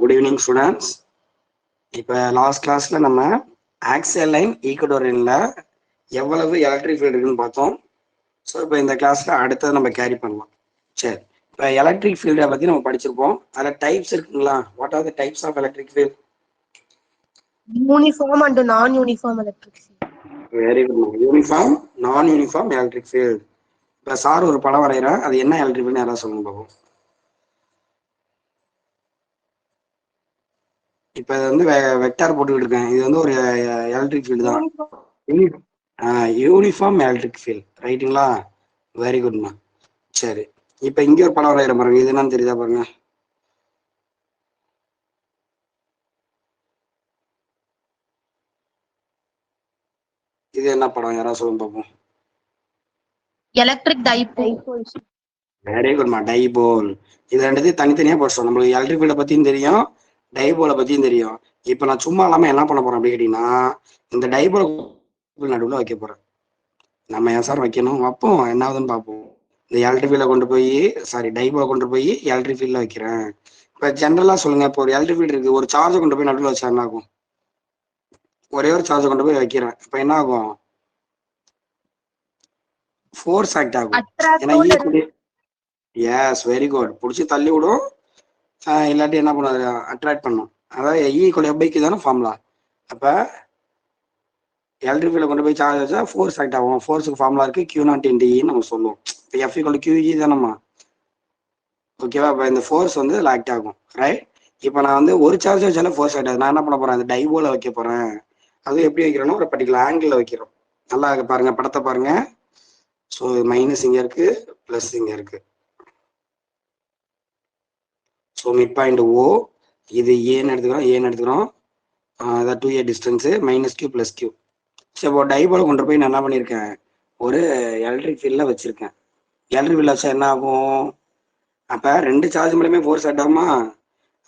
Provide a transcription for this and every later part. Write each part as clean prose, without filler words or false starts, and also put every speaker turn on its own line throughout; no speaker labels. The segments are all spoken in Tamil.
Good evening students. இப்போ லாஸ்ட் கிளாஸில் நம்ம ஆக்சியல் லைன் ஈக்குவடோரியனில் எவ்வளவு எலக்ட்ரிக் ஃபீல்டு இருக்குன்னு பார்த்தோம். ஸோ இப்போ இந்த கிளாஸில் அடுத்தது நம்ம கேரி பண்ணலாம். சரி, இப்போ எலக்ட்ரிக் ஃபீல்டை பற்றி நம்ம படிச்சிருப்போம். அதில் டைப்ஸ் இருக்குங்களா? What are the types of electric field?
Uniform and non-uniform electric field.
Very good. Uniform, non uniform electric field. இப்போ சார் ஒரு படம் வரைகிறேன், அது என்ன எலக்ட்ரிக் ஃபீல்டு யாராவது சொல்லுங்க பார்ப்போம். இப்போ இது வந்து வெக்டார் போட்டுக்கிட்டு இருக்கேன். இது வந்து ஒரு எலக்ட்ரிக் ஃபீல்டு தான். யூனிஃபார்ம் எலக்ட்ரிக் ஃபீல்ட், ரைட்டுங்களா? வெரி குட்மா. சரி, இப்போ இங்கே ஒரு படம் வரைகிற பாருங்க. இது என்னன்னு தெரியுதா பாருங்க. இது என்ன படம்? யாராவது சொல்லுங்க பார்ப்போம்.
Electric dipole.
வெரி குட்மா, டைபோல். இது ரெண்டுத்தையும் தனித்தனியாக படிச்சோம். நம்மளுக்கு எலக்ட்ரிக் ஃபீல்டை பற்றியும் தெரியும், டைபோலை பற்றியும் தெரியும். இப்போ நான் சும்மா இல்லாமல் என்ன பண்ண போறேன் அப்படி கேட்டீங்கன்னா, இந்த டைபோல் நடுவில் வைக்க போறேன். நம்ம ஏன் சார் வைக்கணும்? வைப்போம், என்ன ஆகுதுன்னு பார்ப்போம். இந்த எலக்ட்ரிக் ஃபீல்டை கொண்டு போய் டைபோலை கொண்டு போய் எலக்ட்ரிக் ஃபீல்டில் வைக்கிறேன். இப்போ ஜென்ரலாக சொல்லுங்க, இப்போ ஒரு எலக்ட்ரிக் ஃபீல்டு இருக்கு, ஒரு சார்ஜை கொண்டு போய் நடுவில் வச்சா என்ன ஆகும்? ஒரே ஒரு சார்ஜை கொண்டு போய் வைக்கிறேன், இப்போ என்ன ஆகும்? ஃபோர்ஸ் ஆக்ட் ஆகும். ஏன்னா எஸ், வெரி குட். பிடிச்சி தள்ளி விடும், இல்லாட்டி என்ன பண்ணாது? அட்ராக்ட் பண்ணும். அதாவது ஈக்குவல் எஃப்ஐக்கு தானே ஃபார்முலா. அப்போ எலக்ட்ரிக் ஃபீல்டை கொண்டு போய் சார்ஜ் வச்சா ஃபோர்ஸ் ஆக்ட் ஆகும். ஃபோர்ஸுக்கு ஃபார்முலா இருக்கு, Q நாட் இன்டு இன்னு நம்ம சொல்லுவோம். இப்போ F ஈக்குவல் QE தானம்மா, ஓகேவா? இப்போ இந்த ஃபோர்ஸ் வந்து இதில் ஆக்ட் ஆகும், ரைட்? இப்போ நான் வந்து ஒரு சார்ஜ் வச்சாலும் ஃபோர்ஸ் ஆக்ட் ஆகுது. நான் என்ன பண்ண போறேன்? அந்த டைபோல வைக்க போறேன். அதுவும் எப்படி வைக்கிறோன்னா, ஒரு பர்டிகுலர் ஆங்கிள் வைக்கிறோம். நல்லா பாருங்க, படத்தை பாருங்க. ஸோ மைனஸ் இங்கே இருக்கு, பிளஸ் இங்கே இருக்கு. ஸோ மிட் பாயிண்ட் ஓ, இது ஏன்னு எடுத்துக்கிறோம். அதான் 2a டிஸ்டன்ஸு, -q + q. சரி, இப்போ டைபோல கொண்டு போய் நான் என்ன பண்ணியிருக்கேன்? ஒரு எலக்ட்ரிக் ஃபீல்டில் வச்சிருக்கேன். எலக்ட்ரிக் ஃபீல்டில் வச்சா என்ன ஆகும்? அப்போ ரெண்டு சார்ஜ் மூலமே ஃபோர்ஸ் ஆக்ட் ஆகுமா?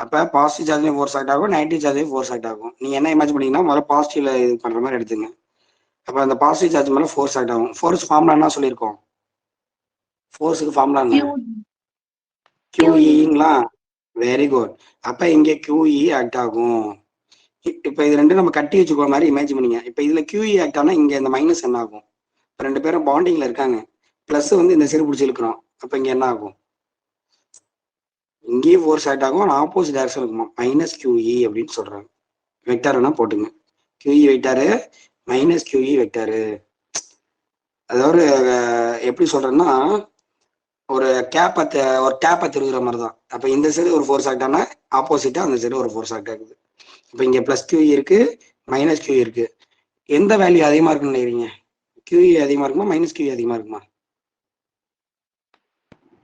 அப்போ பாசிட்டிவ் சார்ஜ்லேயும் ஃபோர்ஸ் ஆக்ட் ஆகும், நெகட்டிவ் சார்ஜ்லேயும் ஃபோர்ஸ் ஆக்ட் ஆகும். நீங்கள் என்ன இமேஜ் பண்ணீங்கன்னா, முதல்ல பாசிட்டிவ்ல இது பண்ணுற மாதிரி எடுத்துங்க. அப்போ அந்த பாசிட்டிவ் சார்ஜ் மேலே ஃபோர்ஸ் ஆக்ட் ஆகும். ஃபோர்ஸ் ஃபார்முலா என்ன சொல்லியிருக்கோம்? ஃபோர்ஸுக்கு ஃபார்முலா என்ன? QEங்களா? Very good. அப்போ இங்கே QE ஆக்ட் ஆகும். இப்போ இது ரெண்டும் நம்ம கட்டி வச்சுக்கோ மாதிரி இமேஜ் பண்ணிங்க. இப்போ இதில் QE ஆக்ட் ஆனால் இங்கே இந்த மைனஸ் என்ன ஆகும்? இப்போ ரெண்டு பேரும் பாண்டிங்கில் இருக்காங்க, ப்ளஸ் வந்து இந்த சைடு பிடிச்சி இழுக்கிறோம். அப்போ இங்கே என்ன ஆகும்? இங்கேயும் ஃபோர்ஸ் ஆக்ட் ஆகும், ஆனால் ஆப்போசிட் டைரக்ஷன் இருக்குமா, -QE அப்படின்னு சொல்கிறாங்க. வெக்டார் வேணா போட்டுங்க, QE வெக்டாரு, -QE வெக்டாரு. அதாவது எப்படி சொல்கிறேன்னா, ஒரு கேப்பை திருகிற மாதிரி தான். அப்போ இந்த சைடு ஒரு ஃபோர்ஸ் ஆக்ட் ஆனால் ஆப்போசிட்டாக அந்த சைடு ஒரு ஃபோர்ஸ் ஆக்ட் ஆகுது. இப்போ இங்கே +QE இருக்கு, -QE இருக்கு. எந்த வேல்யூ அதிகமாக இருக்குன்னு நினைக்கிறீங்க? QE அதிகமாக இருக்குமா, -QE அதிகமாக இருக்குமா?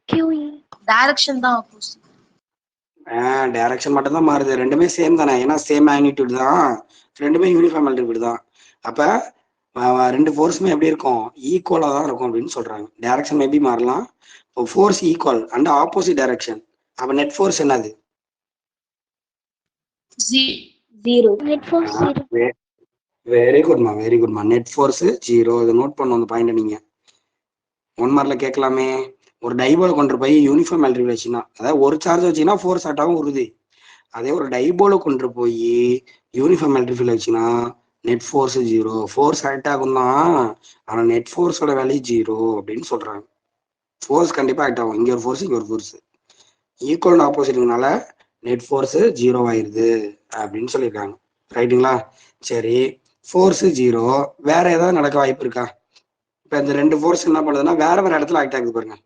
QE. டைரக்ஷன் தான் ஆப்போசிட்.
டைரக்ஷன் மட்டும் தான் மாறுது, ரெண்டுமே சேம் தானே. ஏன்னா சேம் மேக்னிடியூட் தான், ரெண்டுமே யூனிஃபார்ம் எலக்ட்ரிக் தான். அப்போ ரெண்டு ஃபோர்ஸுமே எப்படி இருக்கும்? ஈக்குவலாக தான் இருக்கும் அப்படின்னு சொல்றாங்க. டைரக்ஷன் மேபி மாறலாம், இப்போ force equal and opposite direction. அப்போ நெட் ஃபோர்ஸ் என்னது?
0. Net force 0.
வெரி குட்மா. Net force 0. இதை நோட் பண்ண அந்த பாயிண்ட். நீங்க 1 மார்க்ல கேட்கலாமே. ஒரு டைபோல கொண்டு போய் யூனிஃபார்ம் எலக்ட்ரிக் வச்சுன்னா, அதாவது ஒரு சார்ஜ் வச்சுன்னா ஃபோர்ஸ் ஆக்ட் ஆகும் உறுதி. அதே ஒரு டைபோல கொண்டு போய் யூனிஃபார்ம் எலக்ட்ரிக் வச்சுன்னா நெட் ஃபோர்ஸ் 0. ஃபோர்ஸ் ஆக்ட் ஆகும் தான், ஆனால் நெட் ஃபோர்ஸோட வேல்யூ 0 அப்படின்னு சொல்றாங்க. ஃபோர்ஸ் கண்டிப்பா ஆக்ட் ஆகும், இங்க ஒரு ஃபோர்ஸ் இங்க ஒரு ஃபோர்ஸ் ஈக்குவல் ஆப்போசிட்னால நெட் ஃபோர்ஸ் 0 ஆயிருது அப்படின்னு சொல்லியிருக்காங்க, ரைட்டுங்களா? சரி, ஃபோர்ஸ் 0, வேற ஏதாவது நடக்க வாய்ப்பு இருக்கா? இப்போ இந்த ரெண்டு ஃபோர்ஸ் என்ன பண்ணுதுன்னா வேற இடத்துல ஆக்ட் ஆகுது பாருங்க.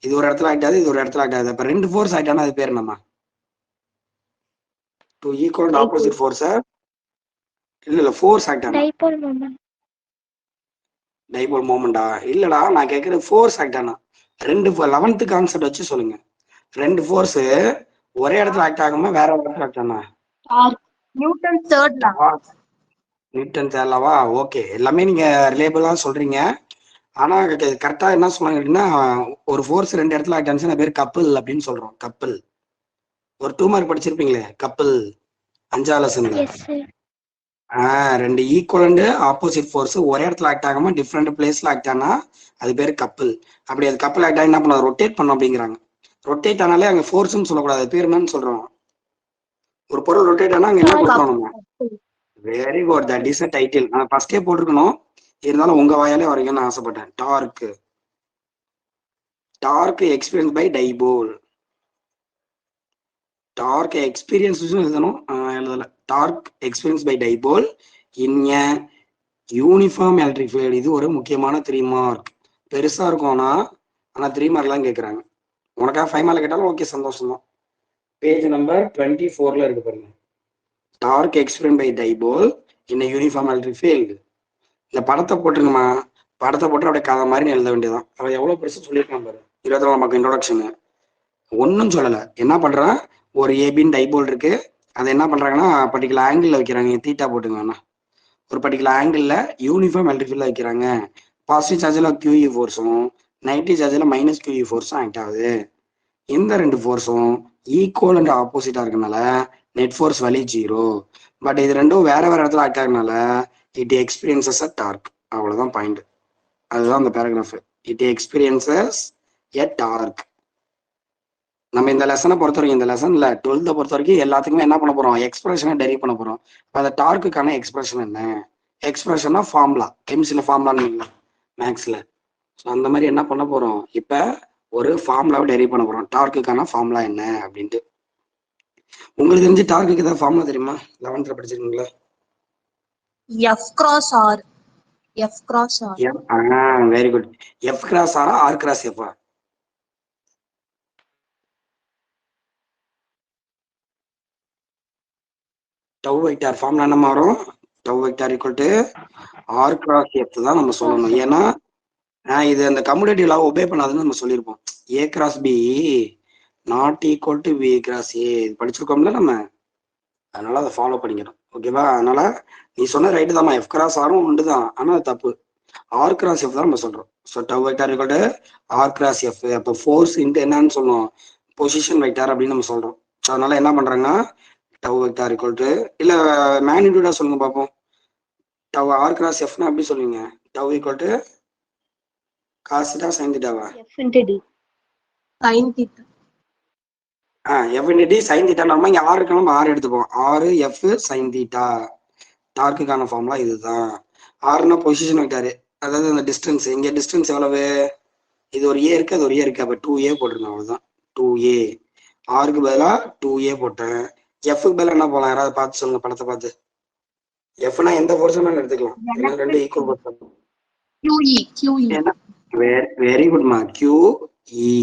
இது ஒரு இடத்துல ஆக்ட் ஆகுது, இது ஒரு இடத்துல ஆக்ட் ஆகுது. அப்ப ரெண்டு ஃபோர்ஸ் ஆக்ட் ஆனா அது பேர் என்னமா? Two equal opposite force. இல்ல ஃபோர்ஸ் ஆக்ட் ஆனா டைபோல் மோமெண்டா? இல்லடா, நான் கேட்கறது ஃபோர்ஸ் ஆக்ட் ஆனா. ரெண்டு 11th கான்செப்ட் வச்சு சொல்லுங்க. ரெண்டு ஃபோர்ஸ் ஒரே இடத்துல ஆக்ட் ஆகாம வேற இடத்துல ஆக்ட் ஆனா?
Newton third
law. ஓகே, எல்லாமே நீங்க ரிலேபிளா சொல்றீங்க. ஆனா கரெக்டா என்ன சொல்றாங்க அப்படின்னா, ஒரு ஃபோர்ஸ் ரெண்டு இடத்துல ஆக்ட் ஆனிச்சுன்னா பேர் கப்பிள் அப்படின்னு சொல்றோம். கப்பிள் ஒரு 2 மார்க் படிச்சிருப்பீங்களே, கப்பிள் 5ஆம் லெசன்ல. ரெண்டு ஈக்குவல் அண்ட் ஆப்போசிட் ஃபோர்ஸ் ஒரே இடத்துல ஆக்ட் ஆகாம டிஃப்ரெண்ட் பிளேஸ்ல ஆக்ட் ஆனா அது பேர் கப்பிள். அப்படி அது கப்பிள் ஆக்ட் ஆகி என்ன பண்ண, ரொட்டேட் பண்ணும் அப்படிங்கிறாங்க. ரொட்டேட் ஆனாலே அங்க ஃபோர்ஸ்ன்னு சொல்லக்கூடாது, பேர் என்னன்னு சொல்றோம். ஒரு பொருள் ரொட்டேட் ஆனா அங்க என்ன கொடுக்குறோம் நம்ம? Very good, that is a title. நான் ஃபர்ஸ்டே போட்டிருக்கணும், இருந்தாலும் உங்க வாயாலே வரைக்கும் நான் ஆசைப்பட்டேன். Torque, torque experience by dipole. Torque experience எழுதணும், எழுதல. Torque experience by dipole in a uniform electric field. இது ஒரு முக்கியமான 3 மார்க். பெருசா இருக்கும்னா ஆனா 3 மார்க்லாம் கேட்குறாங்க. உனக்காக 5 மார்க் கேட்டாலும் ஓகே, சந்தோஷம் தான். பேஜ் நம்பர் 24ல இருக்கு பாருங்க. Torque experience by dipole in a uniform electric field. இந்த படத்தை போட்டுருங்கம்மா, படத்தை போட்டு அப்படியே கதை மாதிரி எழுத வேண்டியதான். அவன் எவ்வளவு பெருசு சொல்லியிருக்கான் பாரு. 24 மார்க் இன்ட்ரோடக்ஷனு. ஒன்றும் சொல்லலை. என்ன பண்றான், ஒரு ஏபின் டைபோல் இருக்கு, அதை என்ன பண்றாங்கன்னா பர்டிகுலர் ஆங்கிள் வைக்கிறாங்க. தீட்டா போட்டுங்கன்னா ஒரு particular angle uniform electric field வைக்கிறாங்க. பாசிட்டிவ் சார்ஜில் QE ஃபோர்ஸும் நெகட்டிவ் சார்ஜில் மைனஸ் QE ஃபோர்ஸும் ஆக்ட் ஆகுது. இந்த 2 ஃபோர்ஸும் ஈக்குவல் அண்ட் ஆப்போசிட்டா இருக்கனால நெட் ஃபோர்ஸ் வேல்யூ 0. பட் இது ரெண்டும் வேற வேற இடத்துல ஆக்ட் ஆகுறதுனால இட் எக்ஸ்பீரியன்சஸ் அ டார்க். அவ்வளவுதான் பாயிண்ட். அதுதான் அந்த paragraph. It experiences a torque. நம்ம இந்த லெசனை பொறுத்த வரைக்கும், இந்த லெசன்ல 12th பொறுத்த வரைக்கும் எல்லாத்துக்குமே என்ன பண்ண போறோம், எக்ஸ்பிரஷனை டெரிவ் பண்ண போறோம். அந்த டார்க்குக்கான எக்ஸ்பிரஷன் என்ன? எக்ஸ்பிரஷனா ஃபார்முலா, கெமிஸ்ட்ரியில ஃபார்முலான்னு மேக்ஸ்ல. ஸோ அந்த மாதிரி என்ன பண்ண போறோம், இப்ப ஒரு ஃபார்முலாவை டெரிவ் பண்ண போறோம். டார்க்குக்கான ஃபார்முலா என்ன அப்படின்ட்டு. உங்களுக்கு தெரிஞ்சு டார்க்குக்கு ஏதாவது ஃபார்முலா தெரியுமா? 11th படிச்சிருக்கீங்களா?
F cross R. F cross R.
Very good. F cross ஆரா ஆர் கிராஸ் எஃபா? டவ் வெக்டார் ஃபார்முலா என்ன மாறும்? Tau vector equal to R cross F தான் நம்ம சொல்லணும். ஏன்னா இது அந்த கம்யூட்டேட்டிவ் லா ஒபே பண்ணாதுன்னு நம்ம சொல்லியிருப்போம். A cross B not equal to B cross A படிச்சிருக்கோம்ல நம்ம, அதனால அதை ஃபாலோ பண்ணிக்கணும். ஓகேவா? அதனால நீ சொன்ன ரைட்டு தான்மா, எஃப் கிராஸ் ஆரும் உண்டு தான், ஆனால் அது தப்பு. ஆர் கிராஸ் எஃப் தான் நம்ம சொல்றோம். So tau vector equal to R cross F. அப்போ ஃபோர்ஸ் இன்ட்டு என்னன்னு சொல்லுவோம், பொசிஷன் வெக்டார் அப்படின்னு நம்ம சொல்றோம். ஸோ அதனால என்ன பண்றாங்கன்னா டவ் வெக்டார் ஈக்குவல் டு, இல்ல மேக்னிடியூடா சொல்லுங்க பார்ப்போம். டவ் ஆர் கிராஸ் எஃப்னா அப்படி சொல்லுவீங்க. Tau equal to cos theta sine தீட்டாவா?
F into D. Sin theta.
F into D sine theta. நம்ம இங்க ஆறு இருக்கலாம், ஆறு எடுத்துப்போம். R F sine theta. டார்க்குக்கான ஃபார்முலா இதுதான். ஆறுனா பொசிஷன் வெக்டார், அதாவது அந்த டிஸ்டன்ஸ். இங்க டிஸ்டன்ஸ் எவ்வளவு, இது ஒரு ஏ இருக்கு, அது ஒரு ஏ இருக்கு, அப்ப 2A போட்டுருங்க. அவ்வளவுதான் 2A. ஆருக்கு பதிலா 2A போட்டேன். எஃப்க்கு பதிலா என்ன போலாம், யாராவது பார்த்து சொல்லுங்க படத்தை பார்த்து. எஃப்னா எந்த ஃபோர்ஸ் வேணாலும் எடுத்துக்கலாம், ஏன்னா ரெண்டு ஈக்குவல் ஃபோர்ஸ்.
QE.
வெரி குட்மா, QE.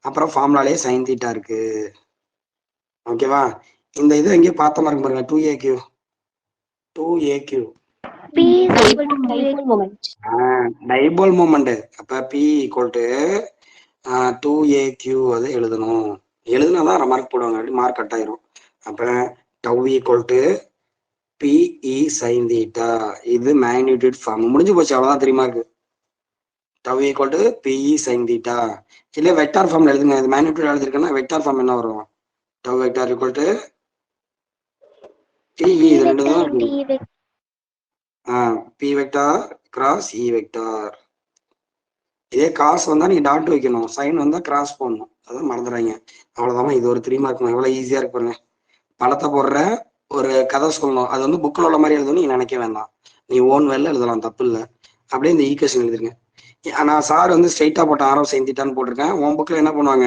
அப்புறம் ஃபார்முலாலே சைன் தீட்டா இருக்கு. ஓகேவா? இந்த இது எங்கேயோ பார்த்த மாதிரி பாருங்க, 2AQ. 2AQ
P is equal to dipole moment.
Dipole moment. அப்ப P ஈக்குவல் டு 2AQ அதை எழுதணும். எழுதுனாதான் மார்க் போடுவாங்க, அப்படி மார்க் கட் ஆயிரும். அப்ப tau equal to PE sin theta. இது மேக்னிடியூட் ஃபார்ம். முடிஞ்சு போச்சு, அவ்வளவுதான். தெரியுமா இருக்கு. Tau equal to PE sin theta. இல்ல வெக்டார் ஃபார்ம்ல எழுதுங்க. இது மேக்னிடியூட் எழுதிருக்கேன்னா வெக்டார் ஃபார்ம் என்ன வரும், tau vector equal to PE. இது ரெண்டு தான். P vector cross E vector. இதே காசு வந்தா நீங்க டாட் வைக்கணும், சைன் வந்தா கிராஸ் போடணும். அதான் மறந்துடுறாங்க. அவ்வளவுதான். இது ஒரு 3 மார்க். எவ்வளவு ஈஸியா இருக்கு. படத்தை போடுற ஒரு கதை சொல்லணும், அது வந்து புக்கில் உள்ள மாதிரி எழுதணும் நீங்க நினைக்க வேண்டாம். நீ ஓன் வேலை எழுதலாம், தப்பு இல்லை. அப்படியே இந்த ஈக்குவேஷன் எழுதிருங்க. நான் சார் வந்து ஸ்ட்ரைட்டா போட்ட ஆரோ சைன் தீட்டான்னு போட்டிருக்கேன். உன் புக்கில் என்ன பண்ணுவாங்க,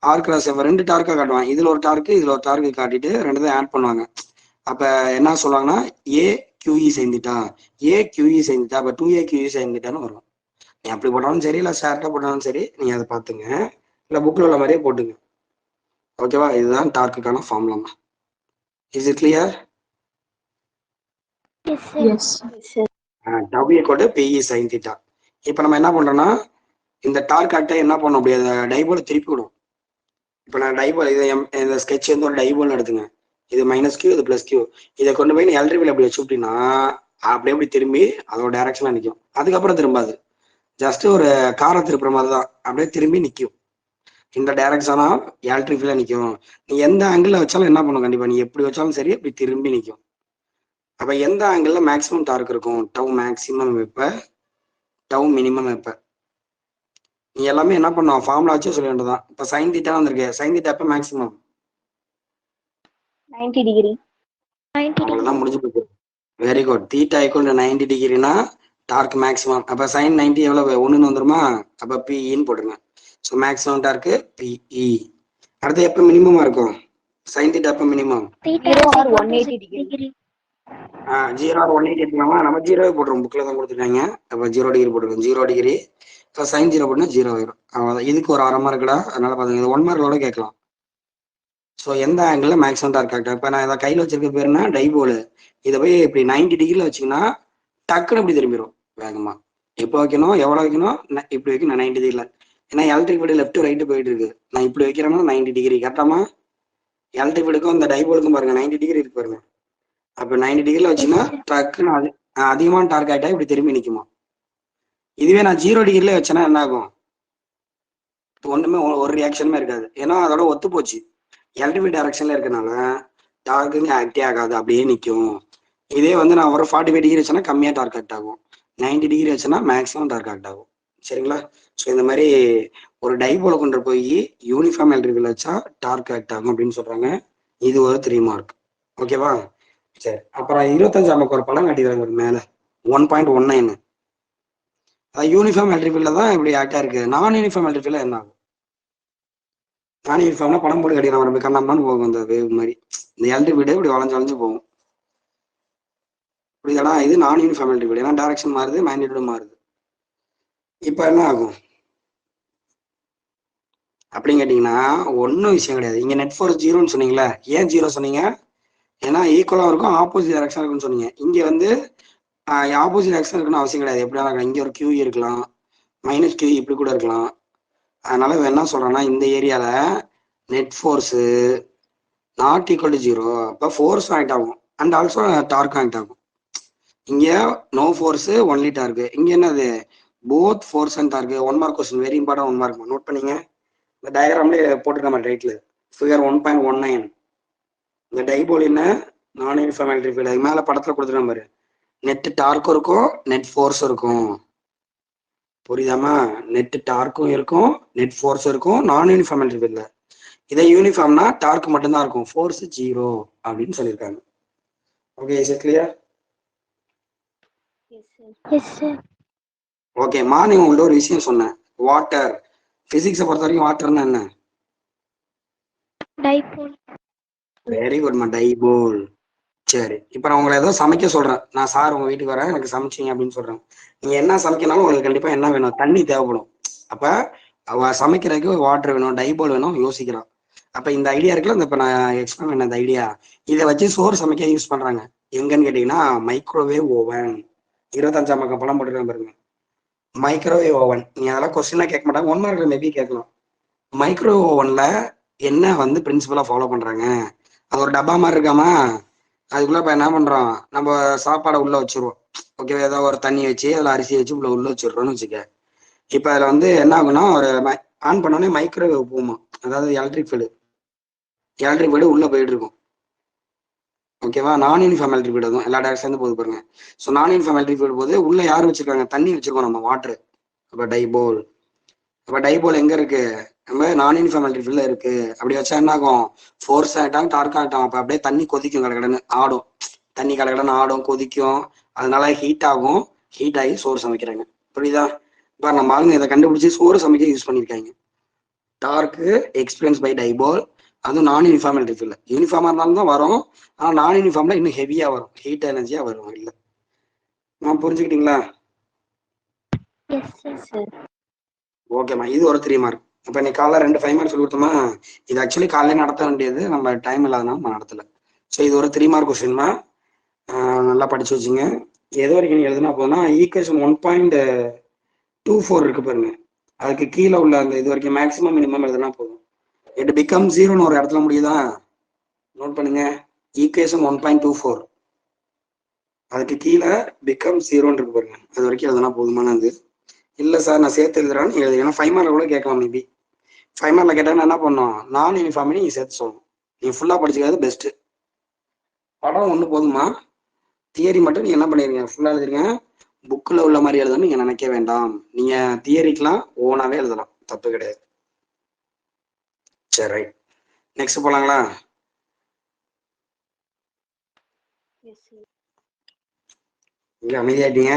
ஆர் கிராஸ் எஃப் 2 டார்க்கா காட்டுவாங்க. இதுல ஒரு டார்க்கு, இதுல ஒரு டார்க்கு காட்டிட்டு 2 ஆட் பண்ணுவாங்க. அப்ப என்ன சொல்லுவாங்கன்னா ஏ QE சைன் தீட்டா, ஏ QE சைன் தீட்டா. அப்ப 2A QE சைன் தீட்டான்னு வரும். நீ அப்படி போட்டாலும் சரி, இல்லை ஷார்ட்டா போட்டாலும் சரி, நீங்க அதை பார்த்துங்க. இல்லை புக்கில் உள்ள மாதிரியே போட்டுங்க. ஓகேவா? இதுதான் டார்க்குக்கான formula. Is it clear?
Yes.
Tau equal to PE sin theta. இப்போ நம்ம என்ன பண்றோம்னா இந்த டார்க் ஆக்டை என்ன பண்ண முடியாது, டைபோல திருப்பி விடும். இப்போ நான் டைபோல் இதை இந்த ஸ்கெட்ச் வந்து ஒரு டைபோல் எடுத்துங்க. இது -Q, இது +Q. இதை கொண்டு போய் எல்ட்ரிவில் அப்படி வச்சு விட்டீங்கன்னா அப்படியே அப்படி திரும்பி அதோட டைரக்ஷனா நிற்கும். அதுக்கப்புறம் திரும்பாது. ஜஸ்ட் ஒரு காரை திருப்புற மாதிரி தான், அப்படியே திரும்பி நிற்கும். இந்த டைரக்ஷனா எலக்ட்ரிஃபில் நிற்கும். நீ எந்த ஆங்கிள் வச்சாலும் என்ன பண்ணும், கண்டிப்பா நீ எப்படி வச்சாலும் சரி அப்படி திரும்பி நிற்கும். அப்ப எந்த ஆங்கிள் மேக்ஸிமம் டார்க் இருக்கும், டவ் மேக்ஸிமம் வைப்ப, டவ் மினிமம் வைப்ப. நீ எல்லாமே என்ன பண்ணுவோம் ஃபார்முலா வச்சு சொல்ல வேண்டியதான். இப்போ சைன் தீட்டா வந்திருக்கு, சைன் தீட்டா எப்போ மேக்ஸிமம்?
90 degree. 90
அவ்வளோதான், முடிஞ்சு போச்சு. Very good. Theta equal to 90 டிகிரினா டார்க் மேக்ஸிமம். அப்போ சைன் 90 எவ்வளவு? 1ன்னு வந்துருமா? அப்போ பிஇன்னு போட்டுருங்க. So maximum torque PE. அடுத்து எப்போ மினிமமா இருக்கும்? சைன் தீட்டா எப்போ மினிமம்?
0 or 180 degree.
0 ஆர் 180 எடுக்கலாமா? நம்ம 0 போட்டுருவோம், புக்கில் தான் கொடுத்துருக்காங்க. அப்போ 0 டிகிரி போட்டுருக்கோம், 0 டிகிரி. இப்போ சைன் 0 போட்டுனா 0 ஆயிரும். அவ்வளோதான். இதுக்கு ஒரு 1/2 மார்க்குடா, அதனால பாத்துங்க, இது 1 மார்க்கோட கேட்கலாம். ஸோ எந்த ஆங்கிள் மேக்ஸிமம் டார்க் ஆக்டா? இப்போ நான் இதை கையில் வச்சிருக்க பேருனா டைபோல். இதை போய் இப்படி 90 டிகிரியில் வச்சிங்கன்னா டக்குன்னு இப்படி திரும்பிடும் வேகமாக. எப்போ வைக்கணும், எவ்வளோ வைக்கணும்? இப்படி வைக்கணும் 90 டிகிரியில். ஏன்னா எலக்ட்ரிக் ஃபீல்டு லெஃப்ட் ரைட்டு போயிட்டு இருக்கு. நான் இப்படி வைக்கிறேன்னா 90 டிகிரி கரெக்டாமா? எலக்ட்ரிக் ஃபீல்டுக்கும் இந்த டைபோலுக்கும் பாருங்க 90 டிகிரி இருக்கு பாருங்க. அப்போ 90 டிகிரியில் வச்சுன்னா டக்குன்னு அதிகமான டார்க் ஆகிட்டா இப்படி திரும்பி நிற்குமா. இதுவே நான் 0 டிகிரிலே வச்சேன்னா என்ன ஆகும்? ஒன்றுமே ஒரு ரியாக்ஷனுமே இருக்காது. ஏன்னா அதோட ஒத்து போச்சு. எலக்ட்ரிக் டைரக்ஷன்ல இருக்கனால டார்க்கு ஆக்டே ஆகாது, அப்படியே நிற்கும். இதே வந்து நான் ஒரு 45 டிகிரி வச்சேன்னா கம்மியாக டார்க் ஆக்ட் ஆகும், 90 டிகிரி வச்சேன்னா மேக்ஸிமம் டார்க் ஆக்ட் ஆகும். சரிங்களா? ஸோ இந்த மாதிரி ஒரு டைபோல கொண்டு போய் யூனிஃபார்ம் எலக்ட்ரிக் வச்சா டார்க் ஆக்ட் ஆகும் அப்படின்னு சொல்றாங்க. இது ஒரு 3 மார்க். ஓகேவா? சரி, அப்புறம் 25 நமக்கு ஒரு படம் காட்டிடுறாங்க ஒரு மேலே 1.19. அதாவது யூனிஃபார்ம் எலக்ட்ரிக் ஃபீல்ட்ல தான் இப்படி ஆக்டா இருக்கு. நான் யூனிஃபார்ம் எலக்ட்ரிக் ஃபீல்ட்ல என்ன ஆகும்? நான் யூனிஃபார்ம்னா படம் போட்டு கட்டிடுறான், நம்ம கண்ணாமன்னு போகும் அந்த வேவ் மாதிரி. இந்த எலக்ட்ரிக் ஃபீல்டு இப்படி வளைஞ்சு வளைஞ்சு போகும். புரியுதாடா? இது நான் யூனிஃபார்ம் எலக்ட்ரிக் ஃபீல்டு. ஏன்னா டைரக்ஷன் மாறுது, மேக்னிட்யூட் மாறுது. இப்போ என்ன ஆகும் அப்படின்னு கேட்டீங்கன்னா ஒன்றும் விஷயம் கிடையாது. இங்க நெட் ஃபோர்ஸ் 0ன்னு சொன்னீங்களே, ஏன் 0 சொன்னீங்க? ஏன்னா ஈக்குவலா இருக்கும், ஆப்போசிட் டைரக்ஷன் இருக்குன்னு சொன்னீங்க. இங்க வந்து ஆப்போசிட் டைரக்ஷன் இருக்குன்னு அவசியம் கிடையாது. எப்படியா இருக்கலாம், இங்க ஒரு கியூ இருக்கலாம், மைனஸ் கியூ இப்படி கூட இருக்கலாம். அதனால என்ன சொல்றேன்னா இந்த ஏரியால net force not equal to 0. அப்போ ஃபோர்ஸ் ஆக்ட் ஆகும் அண்ட் ஆல்சோ டார்க் ஆக்ட் ஆகும். இங்க நோ ஃபோர்ஸ் ஒன்லி டார்க். இங்க என்னது? Both force and torque. 1 mark question, very important 1 mark. Note பண்ணீங்க. இந்த டயக்ராம்லேயே போட்டுருக்க மாதிரி ரைட்ல ஃபிகர் 1.19. இந்த டைபோல் என்ன? நான் யூனிஃபார்ம் எலக்ட்ரிக் ஃபீல்டு. அது மேலே படத்தில் கொடுத்துருக்க பாரு, நெட் டார்க்கும் இருக்கும், நெட் ஃபோர்ஸும் இருக்கும். புரியுதாமா? நெட் டார்க்கும் இருக்கும், நெட் ஃபோர்ஸும் இருக்கும் நான் யூனிஃபார்ம் எலக்ட்ரிக் ஃபீல்டில். இதே யூனிஃபார்ம்னா டார்க் மட்டும்தான் இருக்கும், ஃபோர்ஸ் 0 அப்படின்னு சொல்லியிருக்காங்க. Okay, is it clear? Okay, morning உங்கள்ட்ட ஒரு விஷயம் சொன்னேன், வாட்டர். பிசிக்ஸை பொறுத்த வரைக்கும் வாட்டர்னா என்ன?
டைபோல்.
வெரி குட்மா, டைபோல். சரி, இப்போ நான் உங்களை ஏதோ சமைக்க சொல்றேன். நான் சார் உங்க வீட்டுக்கு வரேன், எனக்கு சமைச்சிங்க அப்படின்னு சொல்றேன். நீங்க என்ன சமைக்கனாலும் உங்களுக்கு கண்டிப்பா என்ன வேணும்? தண்ணி தேவைப்படும். அப்ப அவ சமைக்கிறதுக்கு வாட்டர் வேணும், டைபோல் வேணும், யோசிக்கிறான். அப்ப இந்த ஐடியா இருக்குல்ல, இந்த இப்ப நான் எக்ஸ்பிளைன் பண்ண இந்த ஐடியா, இதை வச்சு சோறு சமைக்க யூஸ் பண்றாங்க. எங்கன்னு கேட்டீங்கன்னா மைக்ரோவேவ் ஓவன். 25ஆம் பக்கம் படம் போட்டுருக்கேன் பாருங்க, மைக்ரோவேவ் ஓவன். நீ அதெல்லாம் கொஸ்டின்லாம் கேட்க மாட்டாங்க, 1 மார்க்ல மேபி கேட்கலாம். மைக்ரோவேவ் ஓவன்ல என்ன வந்து பிரின்சிபலா ஃபாலோ பண்றாங்க? அது ஒரு டப்பா மாதிரி இருக்காமா, அதுக்குள்ள இப்ப என்ன பண்றோம், நம்ம சாப்பாடை உள்ள வச்சிருவோம். ஓகே, ஏதோ ஒரு தண்ணி வச்சு அதில் அரிசி வச்சு உள்ள வச்சிடுறோம்னு வச்சுக்க. இப்போ அதில் வந்து என்ன ஆகுனா, ஒரு ஆன் பண்ணோடனே மைக்ரோவேவ் போகுமா, அதாவது எலக்ட்ரிக் ஃபீல்டு உள்ள போயிட்டு இருக்கும். ஓகேவா? நான் யூனிஃபார்ம் எலக்ட்ரிக் ஃபீல்டு அதுவும் எல்லா டேரக்ஷன் போது பாருங்க. ஸோ நான் யூனிஃபார்ம் எலக்ட்ரிக் ஃபீல்டு போது உள்ள யார் வச்சிருக்காங்க? தண்ணி வச்சிருக்கோம் நம்ம, வாட்டர். அப்போ டைபோல். அப்போ டைபோல் எங்க இருக்கு? நம்ம நான் யூனிஃபார்ம் எலக்ட்ரிக் ஃபீல்ட்ல இருக்கு. அப்படி வச்சா என்ன ஆகும்? ஃபோர்ஸ் ஆகிட்டாங்க, டார்க் ஆகிட்டாங்க. அப்போ அப்படியே தண்ணி கொதிக்கும், கடகடன்னு ஆடும். தண்ணி கடகடன்னு ஆடும், கொதிக்கும். அதனால ஹீட் ஆகும், ஹீட் ஆகி சோறு சமைக்கிறாங்க. புரியுதா? இப்போ நம்ம ஆளுங்க இதை கண்டுபிடிச்சி சோறு சமைக்க யூஸ் பண்ணியிருக்காங்க. Torque experience by dipole. அதுவும் நான் யூனிஃபார்ம் எலக்ட்ரிக் ஃபீல்ட்ல. யூனிஃபார்மா இருந்தாலும் தான் வரும், ஆனால் நான் யூனிஃபார்ம்ல இன்னும் ஹெவியா வரும், ஹீட் எனர்ஜியா வரும். இல்லை நான் புரிஞ்சுக்கிட்டீங்களா? ஓகேம்மா, இது ஒரு 3 மார்க். இப்போ நீ காலைல 2 5 மார்க் சொல்லி கொடுத்தோமா, இது ஆக்சுவலி காலையில நடத்த வேண்டியது, நம்ம டைம் இல்லாதனால நம்ம நடத்தல. ஸோ இது ஒரு 3 மார்க் கொஸ்டின்மா, நல்லா படிச்சு வச்சுங்க. எது வரைக்கும் நீங்க எழுதுனா போதும்னா, ஈக்குவேஷன் 1.24 இருக்கு பாருங்க, அதுக்கு கீழே உள்ள அந்த இது வரைக்கும் மேக்ஸிமம் மினிமம் எழுதுனா போதும். இட் பிகம் 0ன்னு ஒரு இடத்துல முடியுதா? நோட் பண்ணுங்க, ஈக்குவேஷன் 1.24 அதுக்கு கீழே பிகம் 0ன்னு இருக்கு பாருங்க, அது வரைக்கும் எழுதுனா போதுமானது. இல்லை சார் நான் சேர்த்து எழுதுறான்னு எழுது. ஏன்னா 5 மார்க்ல கூட கேட்கலாம் மேபி. 5 மார்க்ல கேட்டாங்கன்னா என்ன பண்ணணும், நான் யூனிஃபார்ம் நீ சேர்த்து சொல்லணும். நீ ஃபுல்லா படிச்சுக்கிறது பெஸ்ட். படம் ஒன்று போதுமா, தியரி மட்டும் நீங்க என்ன பண்ணிருங்க, ஃபுல்லா எழுதிருங்க. புக்கில் உள்ள மாதிரி எழுதணும் நீங்க நினைக்க வேண்டாம். நீங்க தியரிக்கெல்லாம் ஓனாவே எழுதலாம், தப்பு கிடையாது. சரி ரைட், நெக்ஸ்ட் போலாங்களா? இங்க அமைதியாயிட்டீங்க.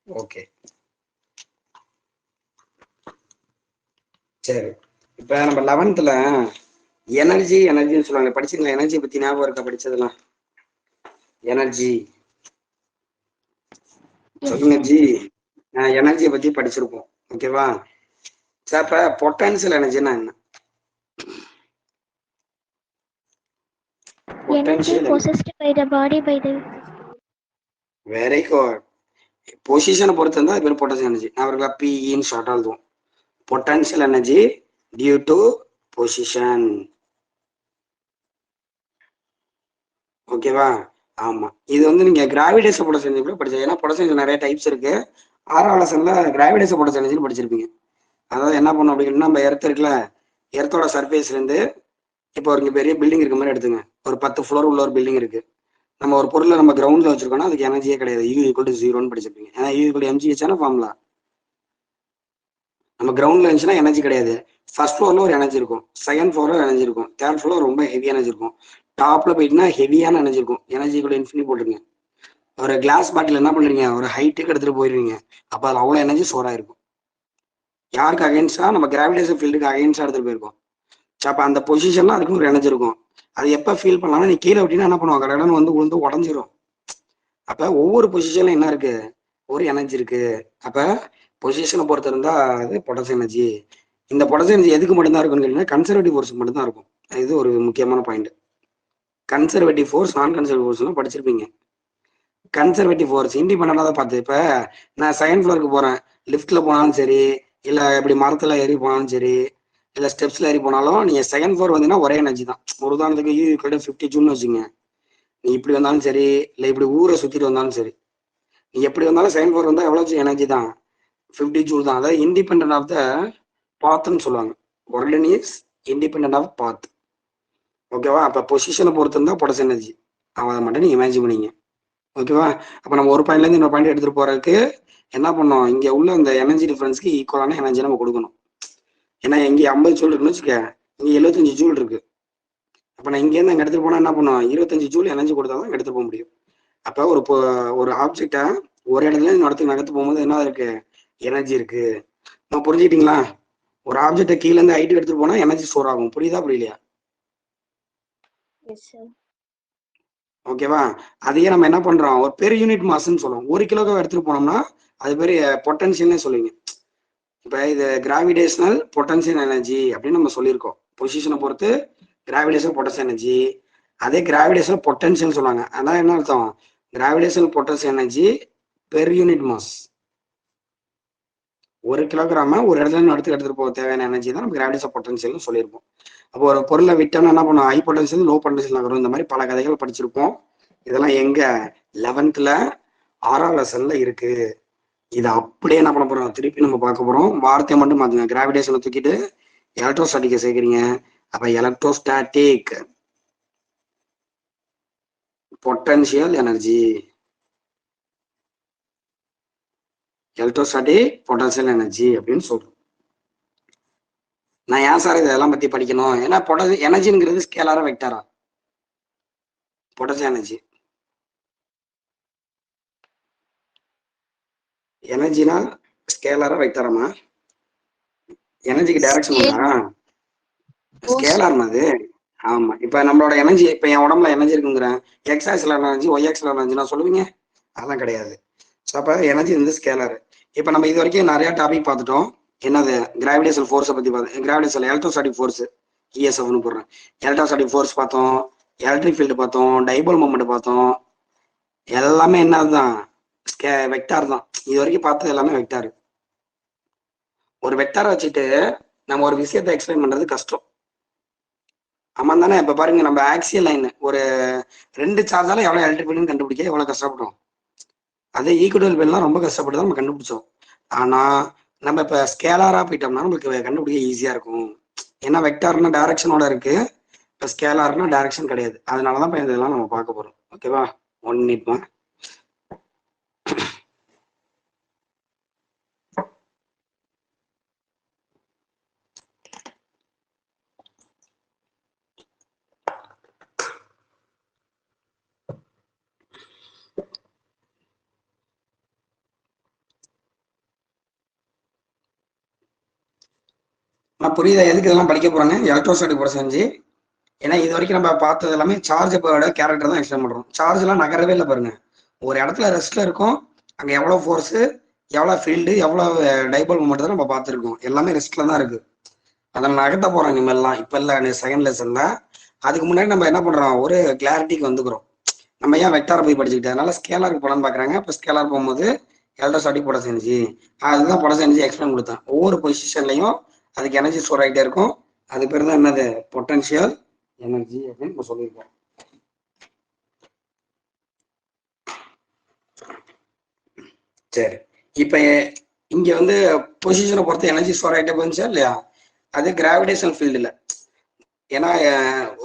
ஓகே சரி, இப்ப நம்ம 11th எனர்ஜின்னு சொல்லுவாங்க, படிச்சீங்களா? எனர்ஜி பத்தி ஞாபகம் இருக்கா படிச்சதெல்லாம்? எனர்ஜி சொல்லுங்க ஜி. எனர்ஜியை பத்தி படிச்சிருப்போம், ஓகேவா? சார் இப்ப பொட்டன்ஷியல் எனர்ஜினா என்ன?
Energy possessed by the body by the
very good. பொசிஷனை பொறுத்து இருந்தா இது பொட்டன்ஷியல் எனர்ஜி. அவருக்கு பிஇன்னு ஷார்ட்டா எழுதுவோம். Potential energy due to position, ஓகேவா? ஆமா, இது வந்து நீங்க கிராவிடேஷன் பொட்டன்ஷியல் எனர்ஜி கூட படிச்சீங்க. ஏன்னா பொட்டன்ஷியல் நிறைய டைப்ஸ் இருக்கு. 6ஆம் லெசன்ல கிராவிடேஷன் பொட்டன்ஷியல் எனர்ஜி படிச்சிருப்பீங்க. அதாவது என்ன பண்ணும் அப்படின்னா, நம்ம எர்த் இருக்குல்ல, எர்த்தோட சர்ஃபேஸ்ல இருந்து இப்போ ஒரு பெரிய பில்டிங் இருக்க மாதிரி எடுத்துங்க. ஒரு 10 ஃப்ளோர் உள்ள ஒரு பில்டிங் இருக்கு. நம்ம ஒரு பொருளை நம்ம கிரவுண்ட்ல வச்சிருக்கோம்னா அதுக்கு எனர்ஜியே கிடையாது. U=0 படிச்சிருப்பீங்க. ஏன்னா U=mgh ஃபார்முலா. நம்ம கிரவுண்ட்ல இருந்துச்சுன்னா எனர்ஜி கிடையாது. ஃபர்ஸ்ட் ஃப்ளோர்ல ஒரு எனர்ஜி இருக்கும், செகண்ட் ஃப்ளோர்ல எனர்ஜி இருக்கும், தேர்ட் ஃப்ளோர் ரொம்ப ஹெவி எனர்ஜி இருக்கும், டாப்ல போயிட்டுனா ஹெவியான எனர்ஜி இருக்கும். எனர்ஜி போட்டுருங்க. ஒரு கிளாஸ் பாட்டில் என்ன பண்றீங்க, ஒரு ஹைட்டுக்கு எடுத்துட்டு போயிருவீங்க. அப்ப அது அவ்வளவு எனர்ஜி ஸ்டோர் ஆயிருக்கும். யாருக்கு அகைன்ஸ்டா? நம்ம கிராவிடேஷன் ஃபீல்டுக்கு அகைன்ஸ்டா எடுத்துட்டு போயிருக்கோம். அப்ப அந்த பொசிஷன்ல அதுக்கு ஒரு எனர்ஜி இருக்கும். அது எப்ப ஃபீல் பண்ணலாம்? நீ கீழே விட்டீங்கன்னா என்ன பண்ணுவாங்க, கடகடன்னு வந்து உளுந்து உடஞ்சிரும். அப்ப ஒவ்வொரு பொசிஷன்ல என்ன இருக்கு, ஒரு எனர்ஜி இருக்கு. அப்ப பொசிஷனை பொறுத்து இருந்தா அது பொட்டன்ஷியல் எனர்ஜி. இந்த பொட்டன்ஷியல் எனர்ஜி எதுக்கு மட்டும்தான் இருக்குன்னு கேட்டீங்கன்னா கன்சர்வேட்டிவ் ஃபோர்ஸ்க்கு மட்டும்தான் இருக்கும். இது ஒரு முக்கியமான பாயிண்ட். கன்சர்வேட்டிவ் ஃபோர்ஸ், நான் கன்சர்வேட்டிவ் ஃபோர்ஸ்லாம் படிச்சிருப்பீங்க. கன்சர்வேட்டிவ் ஃபோர்ஸ் இண்டிபெண்டா தான் பார்த்து. இப்ப நான் செகண்ட் ஃப்ளோருக்கு போறேன், லிஃப்ட்ல போனாலும் சரி, இல்ல இப்படி மரத்துல ஏறி போனாலும் சரி, இல்ல ஸ்டெப்ஸ்ல ஏறி போனாலும் நீங்க செகண்ட் ஃப்ளோர் வந்தீங்கன்னா ஒரே எனர்ஜி தான். ஒரு உதாரணத்துக்கு U=50 ஜூல்னு வச்சுங்க. நீ இப்படி வந்தாலும் சரி, இல்லை இப்படி ஊரை சுத்திட்டு வந்தாலும் சரி, நீ எப்படி வந்தாலும் செகண்ட் ஃப்ளோர் வந்தா எவ்வளவு எனர்ஜி தான்? 50 ஜூல் தான். அதாவது இண்டிபெண்டன்ட் ஆஃப் த பாத்ன்னு சொல்லுவாங்க. ஒர்டன் இஸ் இண்டிபெண்டன்ட் ஆஃப் பாத், ஓகேவா? அப்ப பொசிஷனை பொறுத்து இருந்தா பொட்டன்ஷியல் எனர்ஜி. அதை மட்டும் நீங்க இமேஜின் பண்ணீங்க, ஓகேவா? அப்ப நம்ம ஒரு பாயிண்ட்ல இருந்து இன்னொரு பாயிண்ட் எடுத்துட்டு போறதுக்கு என்ன பண்ணோம், இங்க உள்ள இந்த எனர்ஜி டிஃபரன்ஸ்க்கு ஈக்குவலான எனர்ஜி நம்ம கொடுக்கணும். ஏன்னா இங்க 50 ஜூல் இருக்குன்னு வச்சுக்க, இங்க 75 ஜூல் இருக்கு. அப்ப நான் இங்க இருந்து அங்க எடுத்துட்டு போனா என்ன பண்ணும், 25 ஜூல் எனர்ஜி கொடுத்தா தான் எடுத்துட்டு போக முடியும். அப்ப ஒரு ஆப்ஜெக்டா ஒரு இடத்துல இன்னொரு இடத்துக்கு நகர்த்து போகும்போது என்ன இருக்கு, எனர்ஜி இருக்கு. நம்ம புரிஞ்சுக்கிட்டீங்களா? ஒரு ஆப்ஜெக்ட கீழே இருந்து ஹைட்டுக்கு எடுத்துட்டு போனா எனர்ஜி ஸ்டோர் ஆகும். புரியுதா புரியலையா? ஓகேவா? அதையே நம்ம என்ன பண்றோம், ஒரு பெர் யூனிட் மாஸ்ன்னு சொல்லுவோம். 1 கிலோக்கு எடுத்துட்டு போனோம்னா அது பேர் பொட்டன்ஷியல்னே சொல்லுவீங்க. இப்ப இது கிராவிடேஷனல் பொட்டன்ஷியல் எனர்ஜி அப்படின்னு நம்ம சொல்லியிருக்கோம். பொசிஷனை பொறுத்து கிராவிடேஷனல் பொட்டன்ஷியல் எனர்ஜி. அதே கிராவிடேஷனல் பொட்டன்ஷியல் சொல்லுவாங்க. அதான் என்ன அர்த்தம், gravitational potential energy per unit mass. 1 கிலோகிராம ஒரு இடத்துல இருந்து எடுத்துட்டு போக தேவையான எனர்ஜி தான் நம்ம கிராவிடேஷனல் பொட்டன்ஷியல்னு சொல்லியிருப்போம். அப்போ ஒரு பொருளை விட்டோம்னா என்ன பண்ணும், ஹை பொட்டன்ஷியல் லோ பொட்டன்ஷியல் நகரும். இந்த மாதிரி பல கதைகள் படிச்சிருப்போம். இதெல்லாம் எங்க 11th 6ஆம் லெசன்ல இருக்கு. இதை அப்படியே என்ன பண்ண போறோம், திருப்பி நம்ம பார்க்க போறோம். வார்த்தையை மட்டும் மாத்துங்க. கிராவிடேஷனை தூக்கிட்டு எலக்ட்ரோஸ்டாட்டிக்கை சேர்க்கிறீங்க. அப்ப electrostatic potential energy, electrostatic potential energy அப்படின்னு சொல்றோம். நான் ஏன் சார் இதெல்லாம் பத்தி படிக்கணும்? ஏன்னா எனர்ஜிங்கிறது ஸ்கேலாரா வெக்டாரா? பொட்டன்ஷியல் எனர்ஜி எனர்ஜினா ஸ்கேலாரா வெக்டாராமா? எனர்ஜிக்கு டைரக்ஷன் உண்டா? ஸ்கேலார்னா அது. ஆமா, இப்ப நம்மளோட எனர்ஜி, இப்ப என் உடம்புல எனர்ஜி இருக்குங்கிறேன், எக்ஸ் ஆக்சில் எனர்ஜி ஒய் ஆக்சில் எனர்ஜி நான் சொல்லுவீங்க? அதெல்லாம் கிடையாது. ஸோ அப்ப எனர்ஜி வந்து ஸ்கேலார். இப்ப நம்ம இது வரைக்கும் நிறைய டாபிக் பார்த்துட்டோம். என்னது, கிராவிடேஷனல் ஃபோர்ஸை பத்தி பார்த்தோம். கிராவிடேஷனல் எலக்ட்ரோஸ்டாட்டிக் ஃபோர்ஸ் ESFன்னு போடுறேன். எலக்ட்ரோஸ்டாட்டிக் ஃபோர்ஸ் பார்த்தோம், எலக்ட்ரிக் ஃபீல்டு பார்த்தோம், டைபோல் மொமெண்ட் பார்த்தோம். எல்லாமே என்னதுதான், வெக்டார் தான். இது வரைக்கும் பார்த்தது எல்லாமே வெக்டார். ஒரு வெக்டாரை வச்சுட்டு நம்ம ஒரு விஷயத்தை எக்ஸ்பிளைன் பண்றது கஷ்டம், ஆமா தானே? இப்ப பாருங்க, நம்ம ஆக்சியல் லைன் ஒரு 2 சார்ஜால எவ்வளவு எலக்ட்ரிக் ஃபீல்டுன்னு கண்டுபிடிக்க எவ்வளவு கஷ்டப்பட்டோம். அதே ஈக்குவல் ஃபீல்ட்லாம் ரொம்ப கஷ்டப்பட்டு தான் நம்ம கண்டுபிடிச்சோம். ஆனா நம்ம இப்ப ஸ்கேலாரா போயிட்டோம்னா நம்மளுக்கு கண்டுபிடிக்க ஈஸியா இருக்கும். ஏன்னா வெக்டார்னா டைரக்ஷனோட இருக்கு. இப்போ ஸ்கேலார்னா டைரக்ஷன் கிடையாது. அதனால தான் இப்போ இதெல்லாம் நம்ம பார்க்க போகிறோம். ஓகேவா? 1 மினிட்மா. புரியுதா எதுக்கு இதெல்லாம் படிக்க போறேன்னு? Electrostatic potential. ஏன்னா இது வரைக்கும் நம்ம பார்த்தது எல்லாமே சார்ஜ் கேரக்டர் தான் எக்ஸ்பிளைன் பண்றோம். சார்ஜ் எல்லாம் நகரவே இல்லை பாருங்க. ஒரு இடத்துல ரெஸ்ட்ல இருக்கும். அங்க எவ்வளவு ஃபோர்ஸ், எவ்வளவு ஃபீல்டு, எவ்வளவு டைபோல் மூமெண்ட் தான் நம்ம பார்த்துருக்கோம். எல்லாமே ரெஸ்ட்ல தான் இருக்கு. அதை நகர்த்த போறோம் இனிமேல்லாம். இப்ப இல்ல செகண்ட் லெசன்ல. அதுக்கு முன்னாடி நம்ம என்ன பண்றோம், ஒரு கிளாரிட்டிக்கு வந்துக்கிறோம். நம்ம ஏன் வெக்டாரை போய் படிச்சுக்கிட்டு அதனால ஸ்கேலாருக்கு போலான்னு பாக்குறாங்க. இப்போ ஸ்கேலார் போகும்போது எலக்ட்ரோஸ்டாட்டிக் பொட்டன்ஷியல் எனர்ஜி, அதுதான் பொட்டன்ஷியல் எனர்ஜி எக்ஸ்பிளைன் கொடுத்தேன். ஒவ்வொரு பொசிஷன்லையும் அதுக்கு எனர்ஜி ஸ்டோர் ஆகிட்டே இருக்கும். அது பேர் தான் என்னது, பொட்டன்ஷியல் எனர்ஜி அப்படின்னு நம்ம சொல்லியிருக்கோம். சரி, இப்ப இங்க வந்து பொசிஷனை பொறுத்து எனர்ஜி ஸ்டோர் ஆகிட்டே போயிருந்துச்சா இல்லையா? அது கிராவிடேஷனல் ஃபீல்டு இல்லை. ஏன்னா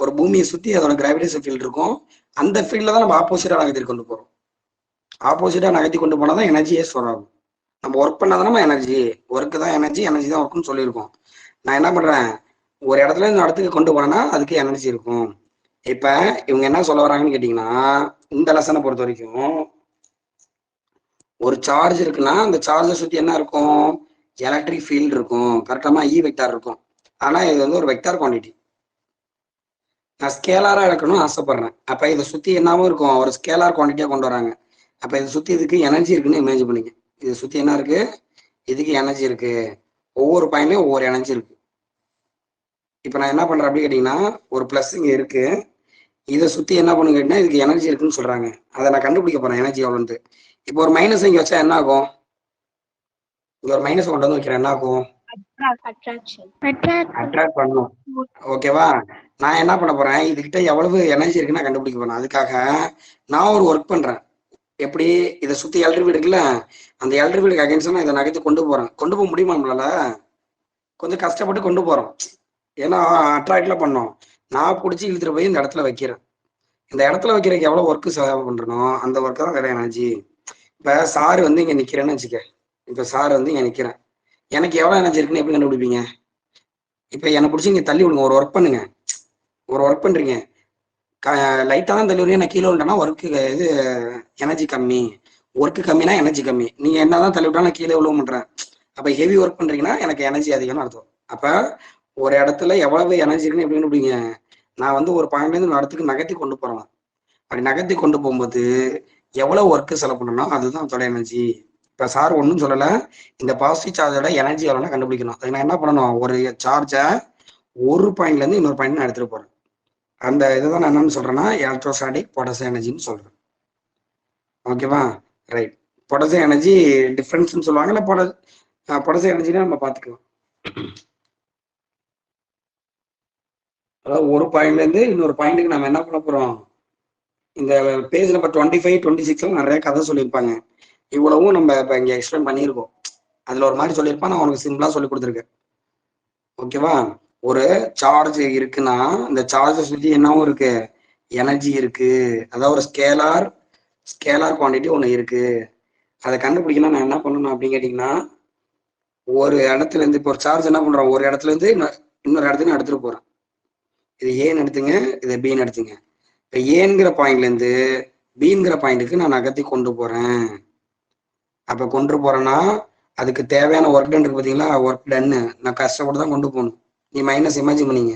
ஒரு பூமியை சுத்தி அதோட கிராவிடேஷன் ஃபீல்டு இருக்கும். அந்த ஃபீல்ட்ல தான் நம்ம ஆப்போசிட்டா நகர்த்தி கொண்டு போறோம். ஆப்போசிட்டா நகர்த்தி கொண்டு போனா தான் எனர்ஜியே ஸ்டோர் ஆகும். நம்ம ஒர்க் பண்ணாதான் நம்ம எனர்ஜி, ஒர்க்கு தான் எனர்ஜி, எனர்ஜி தான் ஒர்க்குன்னு சொல்லியிருக்கோம். நான் என்ன பண்றேன், ஒரு இடத்துல இருந்து இடத்துக்கு கொண்டு போனேன்னா அதுக்கு எனர்ஜி இருக்கும். இப்ப இவங்க என்ன சொல்ல வராங்கன்னு கேட்டீங்கன்னா, இந்த லெசனை பொறுத்த வரைக்கும் ஒரு சார்ஜ் இருக்குன்னா அந்த சார்ஜை சுத்தி என்ன இருக்கும், எலக்ட்ரிக் ஃபீல்டு இருக்கும். கரெக்டாமா? இ வெக்டார் இருக்கும். ஆனா இது வந்து ஒரு வெக்டார் குவான்டிட்டி. நான் ஸ்கேலாரா எடுக்கணும்னு ஆசைப்படுறேன். அப்ப இதை சுத்தி என்னவும் இருக்கும், ஒரு ஸ்கேலார் குவான்டிட்டியா கொண்டு வராங்க. அப்ப இதை சுத்தி இதுக்கு எனர்ஜி இருக்குன்னு இமேஜ் பண்ணிக்க. இதை சுத்தி என்ன இருக்கு, இதுக்கு எனர்ஜி இருக்கு. ஒவ்வொரு பாயிண்ட்லயும் ஒவ்வொரு எனர்ஜி இருக்கு. இப்ப நான் என்ன பண்றேன் அப்படி கேட்டீங்கன்னா, ஒரு பிளஸ் இங்க இருக்கு. இதை சுத்தி என்ன பண்ணு கேட்டீங்கன்னா, இதுக்கு எனர்ஜி இருக்குன்னு சொல்றாங்க. அதை நான் கண்டுபிடிக்க போறேன் எனர்ஜி எவ்வளோன்ட்டு. இப்போ ஒரு மைனஸ் இங்க வச்சா என்ன ஆகும், இங்க ஒரு மைனஸ் கொண்டு வந்து வைக்கிறேன், என்ன ஆகும், அட்ராக்ட் பண்ணும். ஓகேவா? நான் என்ன பண்ண போறேன், இதுகிட்ட எவ்வளவு எனர்ஜி இருக்குன்னு நான் கண்டுபிடிக்க போறேன். அதுக்காக நான் ஒரு ஒர்க் பண்றேன். எப்படி, இதை சுத்தி எலக்ட்ரிக் ஃபீல்டு இருக்குல்ல, அந்த எலக்ட்ரிக் ஃபீல்டுக்கு அகைன்ஸ்டா நான் இதை நகர்த்தி கொண்டு போறேன். கொண்டு போக முடியுமா நம்மளால? கொஞ்சம் கஷ்டப்பட்டு கொண்டு போறோம். ஏன்னா அட்ராக்ட்ல பண்ணோம். நான் பிடிச்சி இழுத்துட்டு போய் இந்த இடத்துல வைக்கிறேன். இந்த இடத்துல வைக்கிறதுக்கு எவ்வளவு ஒர்க்கு செலவு பண்றனோ அந்த ஒர்க்கு தான் வேற எனர்ஜி. இப்ப சார் வந்து இங்க நிக்கிறேன்னு வச்சுக்க. இப்ப சார் வந்து இங்க நிக்கிறேன். எனக்கு எவ்வளவு எனர்ஜி இருக்குன்னு எப்படி கண்டுபிடிப்பீங்க? இப்ப என்னை பிடிச்சி இங்க தள்ளி விடுங்க. ஒரு ஒர்க் பண்ணுங்க. ஒரு ஒர்க் பண்றீங்க, லைட்டா தான் தள்ளி விடுங்க. நான் கீழே விட்டேன்னா ஒர்க்கு இது எனர்ஜி கம்மி. ஒர்க்கு கம்மினா எனர்ஜி கம்மி. நீங்க என்னதான் தள்ளி விட்டா நான் கீழே விழுவ பண்றேன். அப்ப ஹெவி ஒர்க் பண்றீங்கன்னா எனக்கு எனர்ஜி அதிகம்னு அர்த்தம். அப்ப ஒரு இடத்துல எவ்வளவு எனர்ஜி இருக்குன்னு எப்படி கண்டுபிடிங்க? நான் வந்து ஒரு பாயிண்ட்ல இருந்து ஒரு இடத்துக்கு நகர்த்தி கொண்டு போறேன். அப்படி நகர்த்தி கொண்டு போகும்போது எவ்வளவு ஒர்க்கு செலவு பண்ணணும், அதுதான் அதோட எனர்ஜி. இப்ப சார் ஒன்றும் சொல்லல, இந்த பாசிட்டிவ் சார்ஜோட எனர்ஜி எவ்வளோனா கண்டுபிடிக்கணும். அதுக்கு நான் என்ன பண்ணணும், ஒரு சார்ஜை ஒரு பாயிண்ட்ல இருந்து இன்னொரு பாயிண்ட் நான் எடுத்துட்டு போறேன். அந்த இதுதான் நான் என்னன்னு சொல்றேன்னா எலக்ட்ரோஸ்டாட்டிக் பொட்டன்ஷியல் எனர்ஜின்னு சொல்றேன். ஓகேவா? ரைட். பொட்டன்ஷியல் எனர்ஜி டிஃபரன்ஸ்னு சொல்லுவாங்க. இல்லை பொட்டன்ஷியல் எனர்ஜினா நம்ம பார்த்துக்கலாம். அதாவது ஒரு பாயிண்ட்ல இருந்து இன்னொரு பாயிண்ட்டுக்கு நம்ம என்ன பண்ண போறோம், இந்த பேஜ் நம்பர் 25, 26 நிறைய கதை சொல்லியிருப்பாங்க. இவ்வளவும் நம்ம இப்ப இங்க எக்ஸ்பிளைன் பண்ணியிருக்கோம். அதுல ஒரு மாதிரி சொல்லியிருப்பான், நான் உனக்கு சிம்பிளா சொல்லி கொடுத்துருக்கேன். ஓகேவா? ஒரு சார்ஜ் இருக்குன்னா இந்த சார்ஜை சுத்தி என்னவும் இருக்கு, எனர்ஜி இருக்கு. அதாவது ஒரு ஸ்கேலார் குவான்டிட்டி ஒண்ணு இருக்கு. அதை கண்டுபிடிக்கணும். நான் என்ன பண்ணணும் அப்படின்னு கேட்டீங்கன்னா, ஒரு இடத்துல இருந்து இப்போ ஒரு சார்ஜ் என்ன பண்றோம், ஒரு இடத்துல இருந்து இன்னொரு இடத்துக்கு நான் எடுத்துட்டு போறேன். இது ஏன்னு எடுத்துங்க, இதை பின்னு எடுத்துங்க. இப்போ ஏங்கிற பாயிண்ட்ல இருந்து பிங்கிற பாயிண்ட்டுக்கு நான் நகர்த்தி கொண்டு போறேன். அப்ப கொண்டு போறேன்னா அதுக்கு தேவையான ஒர்க் டன் இருக்கு பார்த்தீங்களா, ஒர்க் டன்னு நான் கஷ்டப்பட்டு தான் கொண்டு போகணும். நீ மைனஸ் இமேஜின் பண்ணீங்க,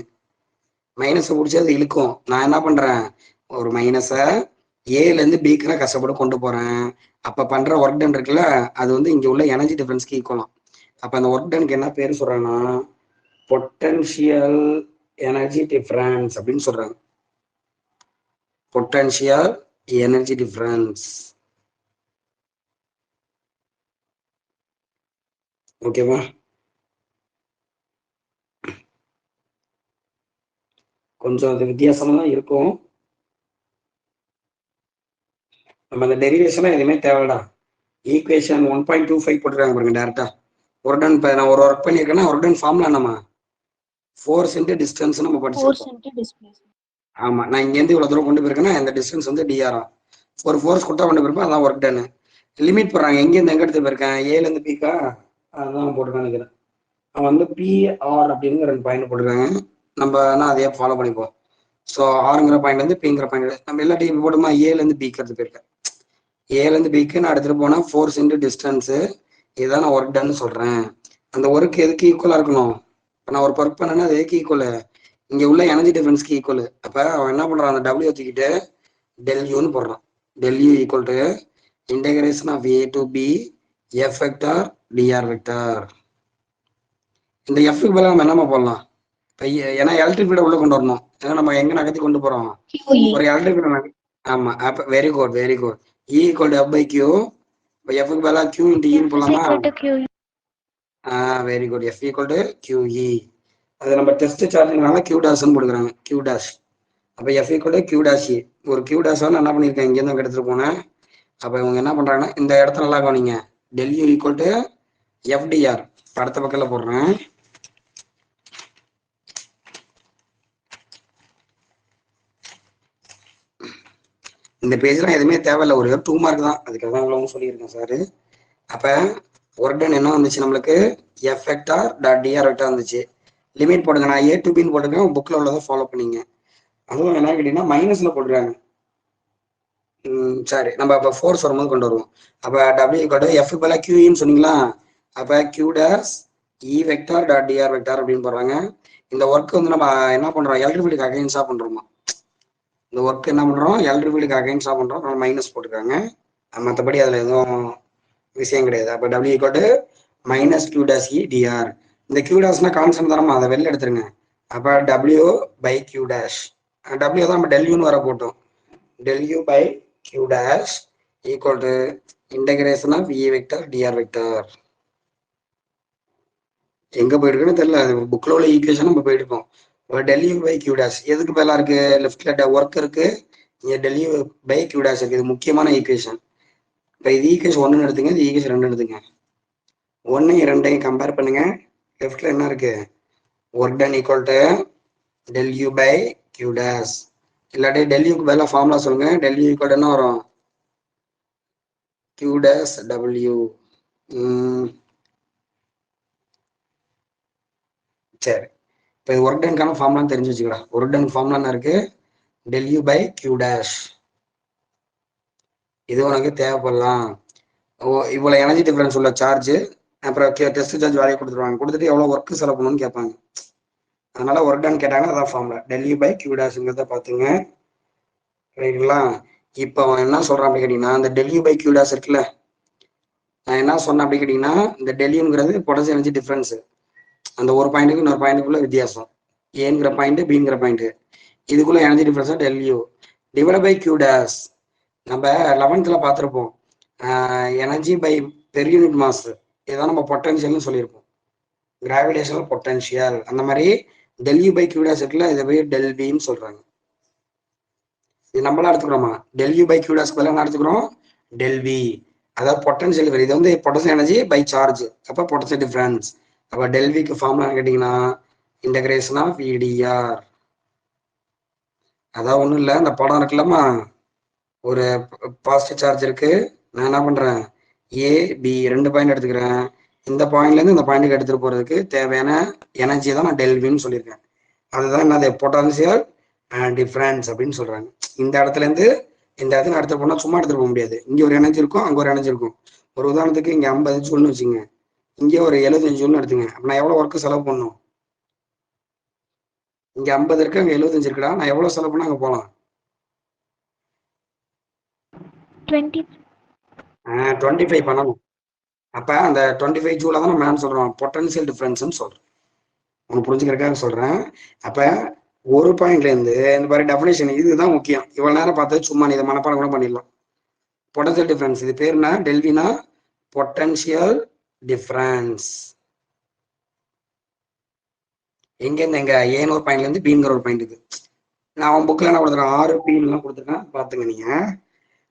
மைனஸை பிடிச்சி அது இழுக்கும். நான் என்ன பண்றேன், ஒரு மைனஸை ஏல இருந்து பிக்கு நான் கஷ்டப்பட்டு கொண்டு போறேன். அப்ப பண்ற ஒர்க் டன் இருக்குல்ல, அது வந்து இங்க உள்ள எனர்ஜி டிஃபரன்ஸ்க்கு ஈக்குவலாம். அப்ப அந்த ஒர்க் டனுக்கு என்ன பேரு சொல்றேன்னா பொட்டன்ஷியல் எனர்ஜி டிஃபரன்ஸ் அப்படின்னு சொல்றாங்க. Potential energy difference. ஓகேவா? கொஞ்சம் அது வித்தியாசமா தான் இருக்கும். நம்ம அந்த டெரிவேஷனா எதுவுமே தேவைடா. ஈக்குவேஷன் 1.25 போட்டுருக்காங்க பாருங்க டேரக்டா. ஒரு டன் இப்போ நான் ஒரு ஒர்க் பண்ணியிருக்கேன்னா ஒரு டன் ஃபார்ம்ல நம்ம ஃபோர்ஸ் இன்ட்டு டிஸ்டன்ஸ் நம்ம படிச்சிருக்கோம். ஆமா, நான் இங்கேருந்து இவ்வளவு தூரம் கொண்டு போயிருக்கேன்னா இந்த டிஸ்டன்ஸ் வந்து டிஆரா. ஒரு ஃபோர்ஸ் கொடுத்தா கொண்டு போயிருப்பேன், அதான் ஒர்க் டன். லிமிட் போடுறாங்க, எங்கேருந்து எங்க எடுத்து போயிருக்கேன், ஏல இருந்து பிக்கா, அதுதான் போட்டுருக்கான்னு நினைக்கிறேன். அவன் வந்து பிஆர் அப்படின்னு 2 பாயிண்ட் போட்டுருக்காங்க. நம்ம அதையே ஃபாலோ பண்ணிப்போம். ஸோ ஆறுங்கிற பாயிண்ட் வந்து பிங்கிற பாயிண்ட் நம்ம எல்லா போடுமா, ஏல இருந்து பிக்கு எடுத்து போயிருக்கேன். ஏல இருந்து பிக்கு நான் எடுத்துட்டு போனா ஃபோர்ஸ் இன்டு டிஸ்டன்ஸ், இதுதான் நான் ஒர்க் டன் சொல்றேன். அந்த ஒர்க் எதுக்கு ஈக்குவலா இருக்கணும்? இப்போ நான் ஒரு ஒர்க் பண்ணேன்னா அது எதுக்கு ஈக்குவல்? இங்க உள்ள எனர்ஜி டிஃபரன்ஸ்க்கு ஈக்குவல். அப்ப அவன் என்ன பண்றான், அந்த டபிள்யூ வச்சுக்கிட்டு டெல் யூன்னு போடுறான். Del U equal to integration of A to B F vector dr vector. இந்த எஃப்க்கு பதிலாக நம்ம என்னமா போடலாம்? இப்போ ஏன்னா எலக்ட்ரிக் ஃபீல்டை உள்ள கொண்டு வரணும். ஏன்னா நம்ம எங்க நகர்த்தி கொண்டு போறோம், ஒரு எலக்ட்ரிக் ஃபீல்ட். ஆமா, அப்ப very good very good. E equal to F by Q. இப்போ எஃப்க்கு பதிலாக கியூ இன்டு இன்னு போடலாமா? Very good. F equal to QE. அது நம்ம டெஸ்ட் சார்ஜ்னால கியூ டாஷ்னு போட்டுக்கிறாங்க, கியூ டாஷ். அப்போ F equal to Q dash E. ஒரு கியூ டாஷ் நான் என்ன பண்ணியிருக்கேன், இங்கேருந்து எடுத்துட்டு போனேன். அப்போ இவங்க என்ன பண்றாங்கன்னா இந்த இடத்துல எல்லாம் கவனிங்க, del U equal to FDR. அடுத்த பக்கத்துல போடுறேன். இந்த பேஜ்லாம் எதுவுமே தேவையில்லை, ஒரு 2 மார்க் தான், அதுக்காக தான் இவ்வளவு சொல்லியிருக்கேன் சார். அப்ப ஒர்க் டன் என்ன வந்துச்சு நம்மளுக்கு, F vector dot dr vector வந்துச்சு. லிமிட் போடுங்க, நான் ஏ டு பின்னு போட்டுருக்கேன், புக்ல உள்ளதை ஃபாலோ பண்ணிங்க. அதுவும் என்ன கேட்டீங்கன்னா மைனஸ்ல போட்டுருக்காங்க. சரி, நம்ம அப்ப ஃபோர்ஸ் வரும்போது கொண்டு வருவோம். அப்ப டபிள்யூ ஈக்குவல் டு எஃப் பதிலாக கியூஇன்னு சொன்னீங்களா, அப்ப Q dash E vector dot dr vector அப்படின்னு போடுறாங்க. இந்த ஒர்க் வந்து நம்ம என்ன பண்றோம், எலக்ட்ரிக் ஃபீல்டுக்கு அகைன்ஸ்டா பண்றோமா? இந்த ஒர்க் என்ன பண்றோம், எலக்ட்ரிக் ஃபீல்டுக்கு அகைன்ஸ்டா பண்றோம், நம்ம மைனஸ் போட்டுருக்காங்க. மற்றபடி அதுல எதுவும் விஷயம் கிடையாது. அப்ப W equal to minus Q dash E dr. இந்த கியூ டேஷ்னா கான்ஸ்டன்ட் தரமா, அதை வெளில எடுத்துருங்க. அப்ப W by Q dash, W தான் நம்ம டெல்யூன்னு வர போட்டோம். del u by q dash equal to integration of e vector dr vector. எங்க போயிருக்குன்னு தெரியல, புக்ல உள்ள ஈக்குவேஷன் நம்ம போயிருக்கோம். del u by q dash எதுக்கு பதிலா இருக்கு, லெஃப்ட்ல ஒர்க் இருக்கு, இங்க del u by q dash இருக்கு. இது முக்கியமான ஈக்குவேஷன். இப்போ இது ஈக்குவேஷன் 1 எடுத்துங்க, இது ஈக்குவேஷன் 2 எடுத்துங்க. 1 2 கம்பேர் பண்ணுங்க. லெஃப்ட்ல என்ன இருக்கு, work done equal to del u by q dash. இல்லாட்டி del u க்கு பதிலா ஃபார்முலா சொல்லுங்க. del u ஈக்குவல் என்ன வரும், q dash w. சரி, இப்போ இது ஒர்க் டன்கான ஃபார்முலா தெரிஞ்சு வச்சுக்கலாம். ஒர்க் டன் ஃபார்முலா என்ன இருக்கு, del u by q dash. இது உனக்கு தேவைப்படலாம். இவ்வளவு எனர்ஜி டிஃபரன்ஸ் உள்ள சார்ஜ், அப்புறம் டெஸ்ட் சார்ஜ் வேலையை கொடுத்துருவாங்க, கொடுத்துட்டு எவ்வளவு ஒர்க் செலவு பண்ணணும்னு கேட்பாங்க. அதனால ஒர்க் டன் கேட்டாங்கன்னா அதான் formula, del u by q dashங்கிறத பாத்துங்க. ரைட்டுங்களா? இப்போ அவன் என்ன சொல்றான் அப்படி கேட்டீங்கன்னா, இந்த del u by q dash இருக்குல்ல, நான் என்ன சொன்னேன் அப்படி கேட்டீங்கன்னா, இந்த டெல்யூங்கிறது பொட்டன்ஷியல் எனர்ஜி டிஃபரன்ஸ். அந்த ஒரு பாயிண்ட்டுக்கு இன்னொரு பாயிண்ட்டுக்குள்ள வித்தியாசம், ஏங்கிற பாயிண்ட் பிங்கிற பாயிண்ட், இதுக்குள்ள energy difference del U divide by Q dash. நம்ம 11th பார்த்துருப்போம், energy by per unit mass, இதான் நம்ம பொட்டன்ஷியல்னு சொல்லியிருப்போம், கிராவிடேஷனல் பொட்டன்ஷியல். அந்த மாதிரி டெல்யூ பை கியூ டேஷ் இருக்குல்ல, இதை போய் டெல் பின்னு சொல்றாங்க. இது நம்மளா எடுத்துக்கிறோமா, டெல்யூ பை கியூ டேஷ் பதிலாக எடுத்துக்கிறோம் டெல் வி. அதாவது பொட்டன்ஷியல், இது வந்து பொட்டன்ஷியல் எனர்ஜி பை சார்ஜ், அப்போ பொட்டன்ஷியல் டிஃபரன்ஸ். அப்போ டெல்விக்கு ஃபார்முலா கேட்டீங்கன்னா இன்டகிரேஷன் ஆஃப் இடிஆர். அதான் ஒன்றும் இல்லை, இந்த படம் இருக்குல்லம்மா, ஒரு பாசிட்டிவ் சார்ஜ் இருக்கு, நான் என்ன பண்றேன், ஏ பி 2 பாயிண்ட் எடுத்துக்கிறேன். இந்த பாயிண்ட்ல இருந்து இந்த பாயிண்ட்டுக்கு எடுத்துட்டு போறதுக்கு தேவையான எனர்ஜி தான் நான் டெல்வின்னு சொல்லியிருக்கேன். அதுதான் என்னது, பொட்டன்ஷியல் டிஃபரன்ஸ் அப்படின்னு சொல்றாங்க. இந்த இடத்துல இருந்து இந்த இடத்துல எடுத்து போனா சும்மா எடுத்துட்டு போக முடியாது, இங்க ஒரு எனர்ஜி இருக்கும், அங்க ஒரு எனர்ஜி இருக்கும். ஒரு உதாரணத்துக்கு இங்க 50 ஜூல்னு வச்சுங்க, இங்கே ஒரு 75 ஜூல்னு எடுத்துங்க. அப்ப நான் எவ்வளவு ஒர்க்கு செலவு பண்ணணும், இங்க 50 இருக்கு, அங்க 75 இருக்குடா, நான் எவ்வளவு செலவு பண்ண அங்க போலாம், 25 பண்ணணும். அப்ப அந்த 25 ஜூல தான் நம்ம சொல்றோம் பொட்டன்ஷியல் டிஃபரன்ஸ்னு சொல்றோம். உனக்கு புரிஞ்சுக்கிறதுக்காக சொல்றேன். அப்ப ஒரு பாயிண்ட்ல இருந்து இந்த மாதிரி டெஃபினேஷன், இதுதான் முக்கியம். இவ்வளவு நேரம் பார்த்தது சும்மா, நீ இதை மனப்பாடம் கூட பண்ணிடலாம். பொட்டன்ஷியல் டிஃபரன்ஸ், இது பேருனா டெல்வினா பொட்டன்ஷியல் டிஃபரன்ஸ். எங்க இருந்து எங்க, ஏன்னு ஒரு பாயிண்ட்ல இருந்து பிங்கிற ஒரு பாயிண்ட்டுக்கு. நான் அவன் புக்ல என்ன கொடுத்துருக்கேன், 6 பின்லாம் கொடுத்துருக்கேன், பாத்துங்க நீங்க.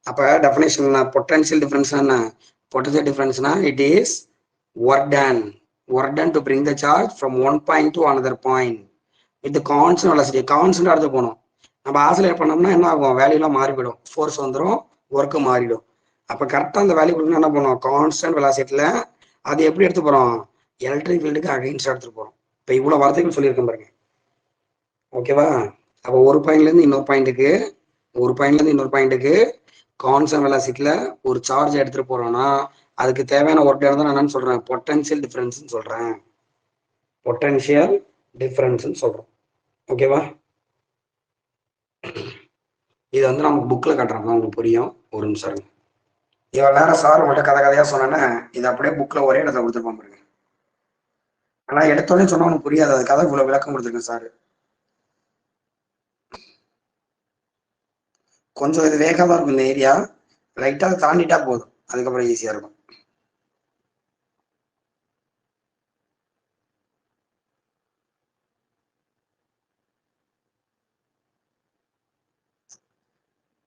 அப்ப டெஃபினேஷன் பொட்டன்ஷியல் டிஃபரன்ஸ் என்ன, பொட்டன்ஷியல் டிஃபரன்ஸ்னா it is work done to bring the charge from one point to another point with constant velocity. Constant அடுத்து போகணும், நம்ம ஆசிலேட் பண்ணோம்னா என்ன ஆகும், வேல்யூலாம் மாறிவிடும், ஃபோர்ஸ் வந்துடும், ஒர்க்கு மாறிடும். அப்போ கரெக்டாக அந்த வேல்யூ கொடுக்கணும் என்ன பண்ணுவோம், கான்ஸ்டன்ட் வெலாசிட்டியில் அது எப்படி எடுத்து போகிறோம், எலக்ட்ரிக் ஃபீல்டுக்கு அகைன்ஸ்டாக எடுத்துகிட்டு போகிறோம். இப்போ இவ்வளோ வார்த்தைகள் சொல்லியிருக்கேன் பாருங்க. ஓகேவா? அப்போ ஒரு பாயிண்ட்லேருந்து இன்னொரு பாயிண்ட்டுக்கு, ஒரு பாயிண்ட்லேருந்து இன்னொரு பாயிண்ட்டுக்கு கான்ஸ்டன்ட் வெலாசிட்டியில் ஒரு சார்ஜ் எடுத்துகிட்டு போகிறோன்னா அதுக்கு தேவையான ஒர்க் தான் நான் என்னன்னு சொல்கிறேன், பொட்டன்ஷியல் டிஃபரன்ஸ்னு சொல்கிறேன். பொட்டன்ஷியல் டிஃபரன்ஸ்னு சொல்கிறோம். ஓகேவா? இது வந்து நமக்கு புக்கில் காட்டுறாங்க, உங்களுக்கு புரியும். ஒரு நிமிஷம் இருங்க. இவ்வளோ நேரம் சார் உங்கள்கிட்ட கதை கதையாக சொன்னேன்னா இது அப்படியே புக்கில் ஒரே இடத்துல கொடுத்துருப்பான் பாருங்க. ஆனால் எடுத்தோடனே சொன்னா உனக்கு புரியாது, அது கதை இவ்வளோ விளக்கம் கொடுத்துருக்கேன் சார். கொஞ்சம் இது வேகமாக தான் இருக்கும் இந்த ஏரியா, லைட்டாக அதை தாண்டிட்டா போதும், அதுக்கப்புறம் ஈஸியாக இருக்கும்.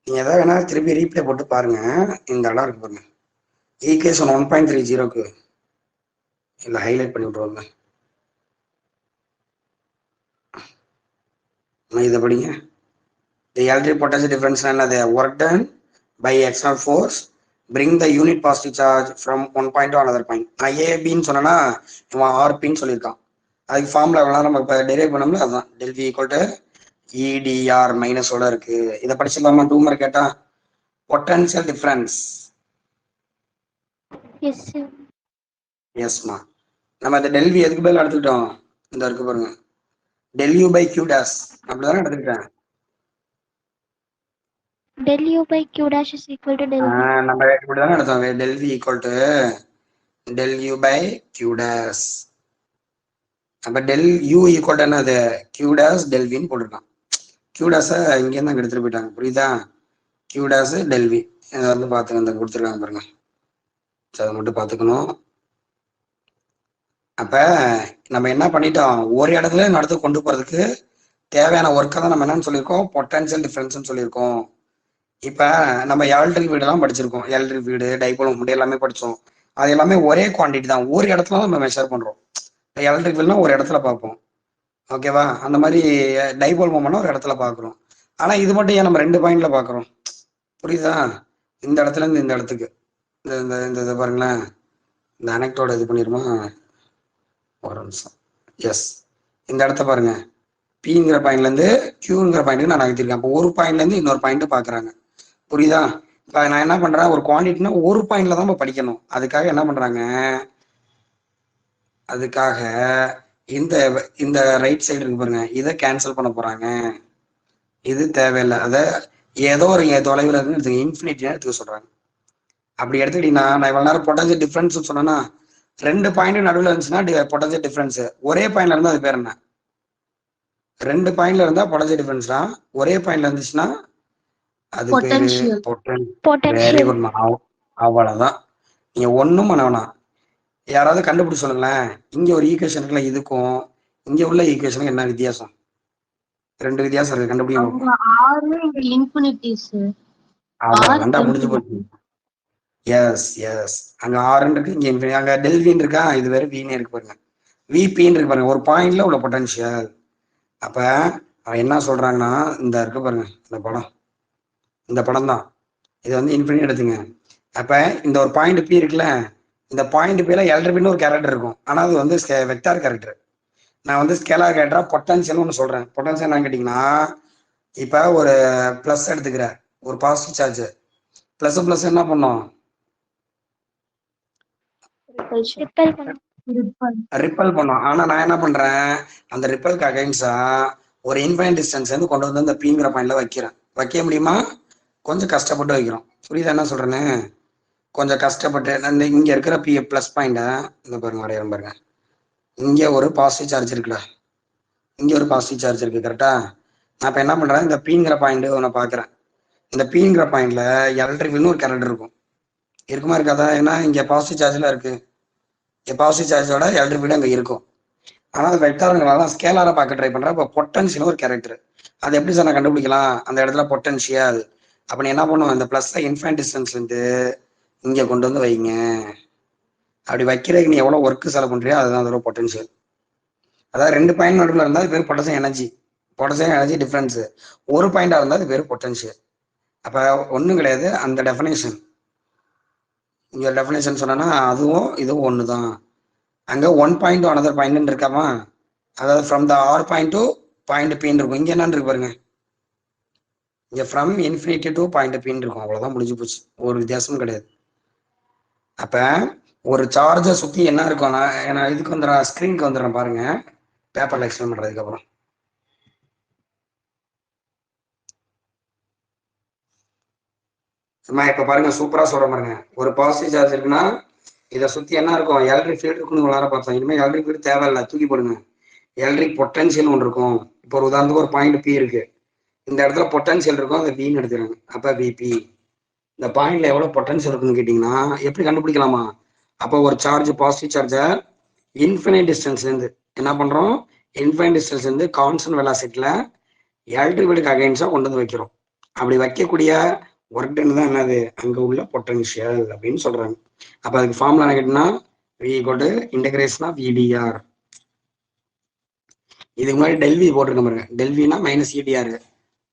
நீங்கள் எதாவது வேணா திருப்பி ரீப்ளே போட்டு பாருங்க. இந்த இடம் இருக்கு பாருங்க, ஈக்குவேஷன் 1.30க்கு இல்லை ஹைலைட் பண்ணி விட்ருவாங்க. இதை படிங்க. The electric potential difference என்னது, work done by external force bring the unit positive charge from one point to another point. நான் ஏபின்னு சொன்னேன்னா இவன் ஆர்பின்னு சொல்லியிருக்கான். அதுக்கு ஃபார்முலா எவ்வளோ நம்ம இப்போ டெரைவ் பண்ணோம்ல, அதுதான் del V equal to EDR மைனஸோட இருக்கு. இதை படிச்சிடலாமா? 2 மார்க் கேட்டா பொட்டன்ஷியல் டிஃபரன்ஸ்.
Yes, sir.
எஸ்மா. நம்ம இந்த del V எதுக்கு பதில் எடுத்துக்கிட்டோம், இந்த இருக்கு பாருங்க, del U by Q dash அப்படிதானே எடுத்துக்கிட்டேன்.
Del U by Q dash is equal to del V.
நம்ம இப்படிதானே எடுத்தோம், del V equal to del U by Q dash. அப்ப del U equal to என்னது, Q dash del V ன்னு போட்டுருக்கான். Q dash இங்கே தான் எடுத்துட்டு போயிட்டாங்க, புரியுதா? Q dash del V இதை வந்து பார்த்துங்க, இந்த கொடுத்துருக்காங்க பாருங்க, அதை மட்டும் பார்த்துக்கணும். அப்ப நம்ம என்ன பண்ணிட்டோம், ஒரு இடத்துல நடத்து கொண்டு போறதுக்கு தேவையான ஒர்க்கை தான் நம்ம என்னன்னு சொல்லியிருக்கோம், பொட்டன்ஷியல் டிஃபரன்ஸ்னு சொல்லியிருக்கோம். இப்ப நம்ம எலக்ட்ரிக் வீடெல்லாம் படிச்சிருக்கோம், எலக்ட்ரிக் வீடு, டைபோல் மூமெண்ட் எல்லாமே படிச்சோம். அது எல்லாமே ஒரே குவான்டிட்டி தான், ஒரு இடத்துல நம்ம மெஷர் பண்றோம். எலக்ட்ரிக் வீல்னா ஒரு இடத்துல பார்ப்போம், ஓகேவா? அந்த மாதிரி டைபோல் மூமெண்ட்னா ஒரு இடத்துல பார்க்குறோம். ஆனா இது மட்டும் ஏன் நம்ம 2 பாயிண்ட்ல பார்க்குறோம், புரியுதா? இந்த இடத்துல இருந்து இந்த இடத்துக்கு இந்த இந்த இதை பாருங்களேன், இந்த அனெக்டோட இது பண்ணிருமா, ஒரு நிமிஷம். எஸ், இந்த இடத்த பாருங்க, பிங்கிற பாயிண்ட்ல இருந்து கியூங்கிற பாயிண்ட்டுக்கு நான் நகர்த்திருக்கேன். அப்போ ஒரு பாயிண்ட்ல இருந்து இன்னொரு பாயிண்ட் பாக்குறாங்க, புரியுதா? இப்போ நான் என்ன பண்றேன், ஒரு குவான்டிட்டினா ஒரு பாயிண்ட்ல தான் படிக்கணும். அதுக்காக என்ன பண்றாங்க, அதுக்காக இந்த இந்த ரைட் சைடு இருக்கு பாருங்க, இதை கேன்சல் பண்ண போறாங்க. இது தேவையில்லை, அதை ஏதோ ஒரு தொலைவில் இருந்து இன்ஃபினிட்டியா எடுத்துக்க சொல்றாங்க. அப்படி எடுத்துக்கிட்டீங்கன்னா நான் இவ்வளவு நேரம் பொட்டன்ஷியல் டிஃபரன்ஸ் சொன்னேன்னா 2 பாயிண்ட் நடுவில் இருந்துச்சுன்னா பொட்டன்ஷியல் டிஃபரன்ஸ். ஒரே பாயிண்ட்ல இருந்தா அது பேர் என்ன, 2 பாயிண்ட்ல இருந்தா பொட்டன்ஷியல் டிஃபரன்ஸ் தான். ஒரே பாயிண்ட்ல இருந்துச்சுன்னா அது பேரு பொட்டன்ஷியல். Very good. அவ்வளவுதான், நீங்க ஒண்ணும் பண்ண வேணாம். யாராவது கண்டுபிடிச்சு சொல்லுங்களேன், இங்க ஒரு ஈக்குவேஷன் இருக்குல்ல, இதுக்கும் இங்க உள்ள ஈக்குவேஷனுக்கு என்ன வித்தியாசம்? 2 வித்தியாசம் இருக்கு, கண்டுபிடிக்க. அவ்வளவுதான்டா, முடிஞ்சு போச்சு. எஸ் எஸ், அங்க ஆர்ன்னு இருக்கு, இங்க இன்ஃபினிட்டி, அங்க del V இருக்கா, இது வேற V இருக்கு பாருங்க, VPன்னு இருக்கு பாருங்க, ஒரு பாயிண்ட்ல உள்ள பொட்டன்ஷியல். அப்ப அவன் என்ன சொல்றாங்கன்னா, இந்த இருக்கு பாருங்க இந்த படம் தான், இது வந்து இன்ஃபினிட்டி எடுத்துங்க. அப்ப இந்த ஒரு பாயிண்ட் P இருக்குல்ல, இந்த பாயிண்ட் Pல எலக்ட்ரிக்னு ஒரு கேரக்டர் இருக்கும், ஆனா அது வந்து வெக்டார் கேரக்டர். நான் வந்து ஸ்கேலார் கேரக்டரா பொட்டன்ஷியல்னு ஒன்று சொல்றேன். பொட்டன்ஷியல் என்னன்னு கேட்டீங்கன்னா, இப்ப ஒரு பிளஸ் எடுத்துக்கிற, ஒரு பாசிட்டிவ் சார்ஜ், பிளஸ் என்ன பண்ணும், ரிப்பல் பண்ணும். ஆனா நான் என்ன பண்றேன், அந்த ரிப்பலுக்கு அகைன்ஸ்டா ஒரு இன்ஃபைனைட் டிஸ்டன்ஸ் வந்து கொண்டு வந்து அந்த பீங்கிற பாயிண்ட்ல வைக்கிறேன். வைக்க முடியுமா? கொஞ்சம் கஷ்டப்பட்டு வைக்கிறோம், புரியுதா என்ன சொல்றேன்னு? கொஞ்சம் கஷ்டப்பட்டு இங்க இருக்கிற பி பிளஸ் பாயிண்ட இந்த பாருங்க, வரையறேன் பாருங்க. இங்க ஒரு பாசிட்டிவ் சார்ஜ் இருக்குல்ல, இங்க ஒரு பாசிட்டிவ் சார்ஜ் இருக்கு, கரெக்டா? நான் இப்ப என்ன பண்றேன், இந்த பீங்கிற பாயிண்ட் ஒன்று பாக்குறேன். இந்த பீங்கிற பாயிண்ட்ல எலக்ட்ரிக்னு ஒரு கேரக்டர் இருக்குமா இருக்காதா? ஏன்னா இங்க பாசிட்டிவ் சார்ஜ்ல இருக்கு, பாசிட்டிவ் சார்ஜோட எலக்ட்ரிக் ஃபீல்டு அங்கே இருக்கும். ஆனால் அது வெக்டாருங்களால ஸ்கேலாரா பார்க்க ட்ரை பண்றேன். இப்போ பொட்டன்ஷியல் ஒரு கேரக்டர், அது எப்படி சார் நான் கண்டுபிடிக்கலாம், அந்த இடத்துல பொட்டன்ஷியல். அப்ப நீ என்ன பண்ணுவோம், இந்த பிளஸ் இன்ஃபைனைட் டிஸ்டன்ஸ்ல இருந்து இங்க கொண்டு வந்து வைங்க. அப்படி வைக்கிறதுக்கு நீ எவ்வளவு ஒர்க் செலவு பண்றியோ அதுதான் அதோட பொட்டன்ஷியல். அதாவது 2 பாயிண்ட் நடுவில் இருந்தால் அது பேர் potential energy, potential energy difference. ஒரு பாயிண்டா இருந்தால் அது பேர் பொட்டன்ஷியல். அப்ப ஒன்றும் கிடையாது. அந்த டெஃபினேஷன் இங்க டெஃபினேஷன் சொன்னா அதுவும் இதுவும் ஒன்று தான். அங்க 1 பாயிண்ட் டு அனதர் பாயிண்ட் இருக்காமா, அதாவது from the R point to point பின்னு இருக்கும். இங்க என்னன்னு இருக்கு பாருங்க, இங்க ஃப்ரம் இன்ஃபினிட்டி டு பாயிண்ட் பின்னு இருக்கும். அவ்வளவுதான், முடிஞ்சு போச்சு. ஒரு வித்தியாசமும் கிடையாது. அப்ப ஒரு சார்ஜை சுத்தி என்ன இருக்கும், நான் இதுக்கு வந்துடுறேன், ஸ்கிரீனுக்கு வந்துடுறேன் பாருங்க, பேப்பர்ல எக்ஸ்பிளைன் பண்றதுக்கு அப்புறம். இப்ப பாருங்க, சூப்பரா சொல்ற பாருங்க. ஒரு பாசிட்டிவ் சார்ஜ் இருக்குன்னா இதை சுத்தி என்ன இருக்கும், எலக்ட்ரிக் ஃபீல்டு இருக்குன்னு விளாட பார்த்தோம். இனிமேல் எலக்ட்ரிக் ஃபீல்டு தேவையில்லை, தூக்கி போடுங்க. எலக்ட்ரிக் பொட்டன்ஷியல் ஒன்று இருக்கும். இப்போ ஒரு உதாரணத்துக்கு ஒரு பாயிண்ட் பி இருக்கு, இந்த இடத்துல பொட்டன்ஷியல் இருக்கும், அதை பின்னு எடுத்துறாங்க. அப்ப பிபி இந்த பாயிண்ட்ல எவ்வளவு பொட்டன்ஷியல் இருக்குன்னு கேட்டீங்கன்னா எப்படி கண்டுபிடிக்கலாமா? அப்போ ஒரு சார்ஜ், பாசிட்டிவ் சார்ஜை இன்ஃபினைட் டிஸ்டன்ஸ்ல இருந்து என்ன பண்றோம், இன்ஃபினைட் டிஸ்டன்ஸ்ல இருந்து கான்ஸ்டன்ட் வெலாசிட்டில எலக்ட்ரிக் ஃபீல்டுக்கு அகைன்ஸ்டா கொண்டு வந்து வைக்கிறோம். அப்படி வைக்கக்கூடிய ஒர்க் டன் தான் என்னது, அங்க உள்ள பொட்டன்ஷியல் அப்படின்னு சொல்றாங்க. அப்ப அதுக்கு ஃபார்முலா என்ன கேட்டீங்கன்னா V = இன்டகிரேஷன் ஆஃப் EDR. இதுக்கு முன்னாடி டெல்வி போட்டிருக்க பாருங்க, டெல்வினா minus EDR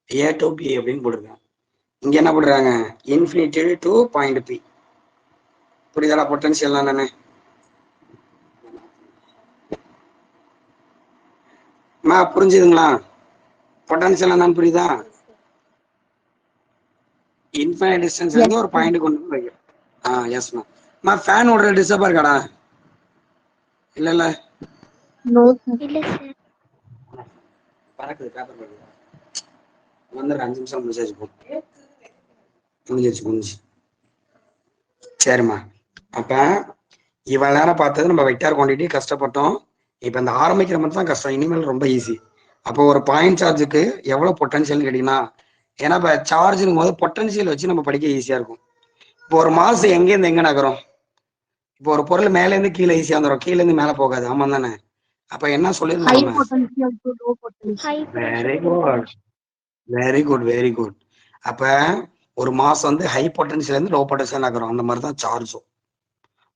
A to B அப்படின்னு போட்டிருக்காங்க. இங்க என்ன பண்றாங்க, இன்ஃபினிட்டி டு பாயிண்ட் பி. புரியுதா பொட்டன்ஷியல் என்னன்னு? புரிஞ்சுதுங்களா? பொட்டன்ஷியல் என்னன்னு புரியுதா? இன்ஃபைனைட் டிஸ்டன்ஸ்ல இருந்து ஒரு பாயிண்ட் கொண்டு வந்து வைக்கிறோம். Yes ma'am. ஃபேன் ஓடுற டிஸ்டர்பா இருக்காடா? இல்ல இல்ல
இல்ல சார்.
பறக்குது, பேப்பர் பறக்குது. வந்துடுற 5 நிமிஷம் முடிஞ்சாச்சு, போ முடிஞ்சிச்சு. சரிம்மா. அப்ப இவ்வளவு நேரம் பார்த்தது நம்ம வெக்டார் குவான்டிட்டி கஷ்டப்பட்டோம். இப்ப இந்த ஆரம்பிக்கிற மட்டும் தான் கஷ்டம், இனிமேல் ரொம்ப ஈஸி. அப்போ ஒரு பாயிண்ட் சார்ஜுக்கு எவ்வளவு பொட்டன்ஷியல் கேட்டீங்கன்னா, ஏன்னா இப்ப சார்ஜுங்கும் போது பொட்டன்ஷியல் வச்சு நம்ம படிக்க ஈஸியா இருக்கும். இப்போ ஒரு மாஸ் எங்கேருந்து எங்க நகரும், இப்போ ஒரு பொருள் மேல இருந்து கீழே ஈஸியா வந்துடும், கீழே இருந்து மேல போகாது. ஆமா தானே? அப்ப என்ன சொல்லிருந்தோம்? Very good very good. அப்ப ஒரு மாஸ் வந்து ஹை பொட்டன்ஷியல் இருந்து லோ பொட்டன்ஷியல் நகரும். அந்த மாதிரி தான் சார்ஜும்.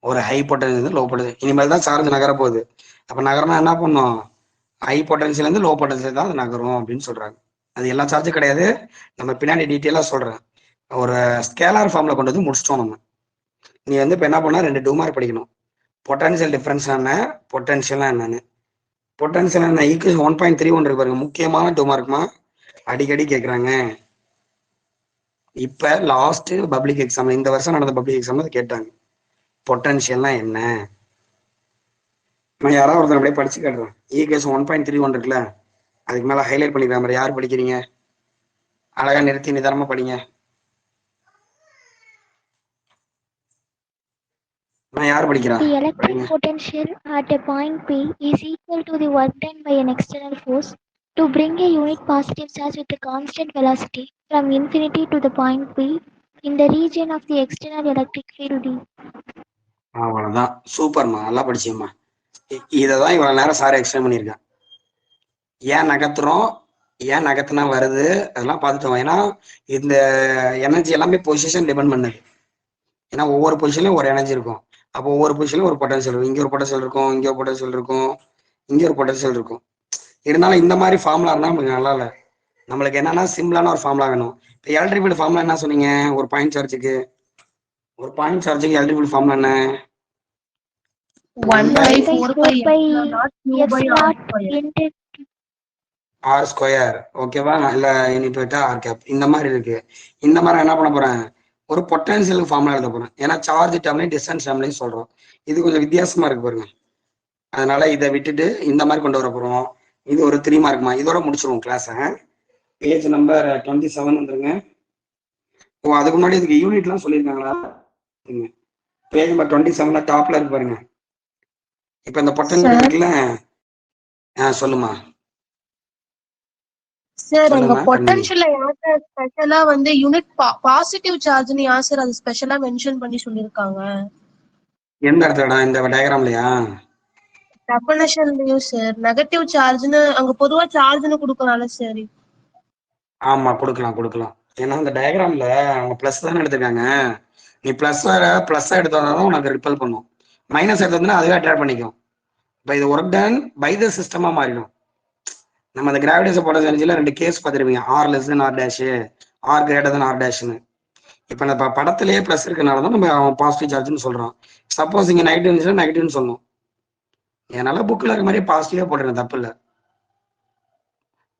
ஒரு ஹை பொட்டன்ஷியல் இருந்து லோ பொட்டன்ஷியல், இனிமேல் தான் சார்ஜ் நகர போகுது. அப்ப நகரம்னா என்ன பண்ணும், ஹை பொட்டன்ஷியல் இருந்து லோ பொட்டன்ஷியல் தான் அது நகரும் அப்படின்னு சொல்றாங்க. அது எல்லா சார்ஜும் கிடையாது, நம்ம பின்னாடி டீட்டெயிலா சொல்றேன். ஒரு ஸ்கேலார் ஃபார்ம்ல கொண்டு வந்து முடிச்சிட்டோம் நம்ம. நீ வந்து இப்ப என்ன பண்ணா 2 டூமார்க் படிக்கணும். பொட்டன்ஷியல் டிஃபரன்ஸ் என்ன, பொட்டன்ஷியல் என்னன்னு. பொட்டன்ஷியல் என்ன ஈக்குவேஷன் 1.31 இருக்கு பாருங்க, முக்கியமான டூமார்க்மா, அடிக்கடி கேட்கறாங்க. இப்ப லாஸ்ட் பப்ளிக் எக்ஸாம், இந்த வருஷம் நடந்த பப்ளிக் எக்ஸாம்ல கேட்டாங்க பொட்டன்ஷியல்னா என்ன. நான் யாராவது ஒருத்தர் அப்படியே படிச்சு கேட்டுறேன். ஈக்குவேஷன் 1.31 இருக்குல்ல, அதுக்கு மேல ஹைலைட் பண்ணிக்கிற மாதிரி யார் படிக்கிறீங்க? அழகா நிறுத்தி நிதானமா படிங்க. நான் யார் படிக்கிறா?
The electric potential at a point P is equal to the work done by an external force to bring a unit positive charge with a constant velocity from infinity to the point P in the region of the external electric field D.
அவ்வளவுதான், சூப்பர்மா, நல்லா படிச்சீங்கம்மா. இததான் இவ்வளவு நேரம் சார் எக்ஸ்பிளைன் பண்ணியிருக்கேன். ஏன் நகர்த்துறோம், ஏன் நகர்த்தினா வருது, அதெல்லாம் பார்த்துட்டோம். ஏன்னா இந்த எனர்ஜி எல்லாமே பொசிஷன் டிபெண்ட் பண்ணுது. ஏன்னா ஒவ்வொரு பொசிஷன்லயும் ஒரு எனர்ஜி இருக்கும். அப்போ ஒவ்வொரு பொசிஷன்லயும் ஒரு பொட்டன்ஷியல் இருக்கும். இங்க ஒரு பொட்டன்ஷியல் இருக்கும், இங்க ஒரு பொட்டன்ஷியல் இருக்கும், இங்க ஒரு பொட்டன்ஷியல் இருக்கும். இருந்தாலும் இந்த மாதிரி ஃபார்முலா இருந்தா நம்மளுக்கு நல்லா இல்லை. நம்மளுக்கு என்னன்னா சிம்பிளான ஒரு ஃபார்முலா வேணும். இப்போ எலக்ட்ரிக் ஃபீல்டு ஃபார்முலா என்ன சொன்னீங்க, ஒரு பாயிண்ட் சார்ஜுக்கு எலக்ட்ரிக் ஃபீல்டு ஃபார்முலா என்ன? 1/4πr² ஓகேவா? இல்ல இனிப்பேட்டா ஆர் கேப் இந்த மாதிரி இருக்கு. இந்த மாதிரி என்ன பண்ண போறேன், ஒரு பொட்டன்ஷியலுக்கு ஃபார்முலா எழுத போறேன். ஏன்னா சார்ஜ் டேர்ம்லையும் டிஸ்டன்ஸ் டேர்ம்லையும் சொல்றோம். இது கொஞ்சம் வித்தியாசமா இருக்கு பாருங்க. அதனால இதை விட்டுட்டு இந்த மாதிரி கொண்டு வர போறோம். இது ஒரு 3 மார்க்மா. இதோட முடிச்சிருவோம் கிளாஸ. பேஜ் நம்பர் 27 வந்துருங்க. ஓ அதுக்கு முன்னாடி இதுக்கு யூனிட்லாம் சொல்லியிருக்காங்களா? பேஜ் நம்பர் 27 டாப்ல இருக்கு பாருங்க. இப்ப இந்த பொட்டன்ஷியல் இருக்குல்ல, சொல்லுமா
சார். அங்க பொட்டன்ஷியல்ல யாரு ஸ்பெஷலா வந்து யூனிட் பாசிட்டிவ் சார்ஜ்னு யார் சார் அது ஸ்பெஷலா மென்ஷன் பண்ணி சொல்லிருக்காங்க?
எந்த இடத்துலடா, இந்த டயகிராம்லயா?
டெஃபினிஷன்லயும் சார் நெகட்டிவ் சார்ஜ்னு அங்க பொதுவா சார்ஜ்னு கொடுக்கறானே சார்.
ஆமா கொடுக்கலாம். ஏன்னா இந்த டயகிராம்ல அவங்க பிளஸ் தானே எடுத்திருக்காங்க. நீ பிளஸ் எடுத்தோம்னா உனக்கு ரிப்பல் பண்ணும், மைனஸ் எடுத்தோம்னா அதுவே அட்ராக்ட் பண்ணிக்கும். இப்போ இது ஒர்க் டன் பை த சிஸ்டமா மாறிடும். நம்ம அந்த கிராவிடேஷன் பொட்டன்ஷியல் எனர்ஜில 2 கேஸ் பார்த்துருப்பீங்க, R less than R dash, R greater than R டேஷ்னு. இப்போ நம்ம படத்திலேயே ப்ளஸ் இருக்கனால தான் நம்ம பாசிட்டிவ் சார்ஜ்னு சொல்றோம். சப்போஸ் இங்க நெகட்டிவ் இருந்துச்சுன்னா நெகட்டிவ்னு சொல்லணும். என்னால புக்கில் இருக்க மாதிரி பாசிட்டிவா போட்டுருங்க, தப்பு இல்லை.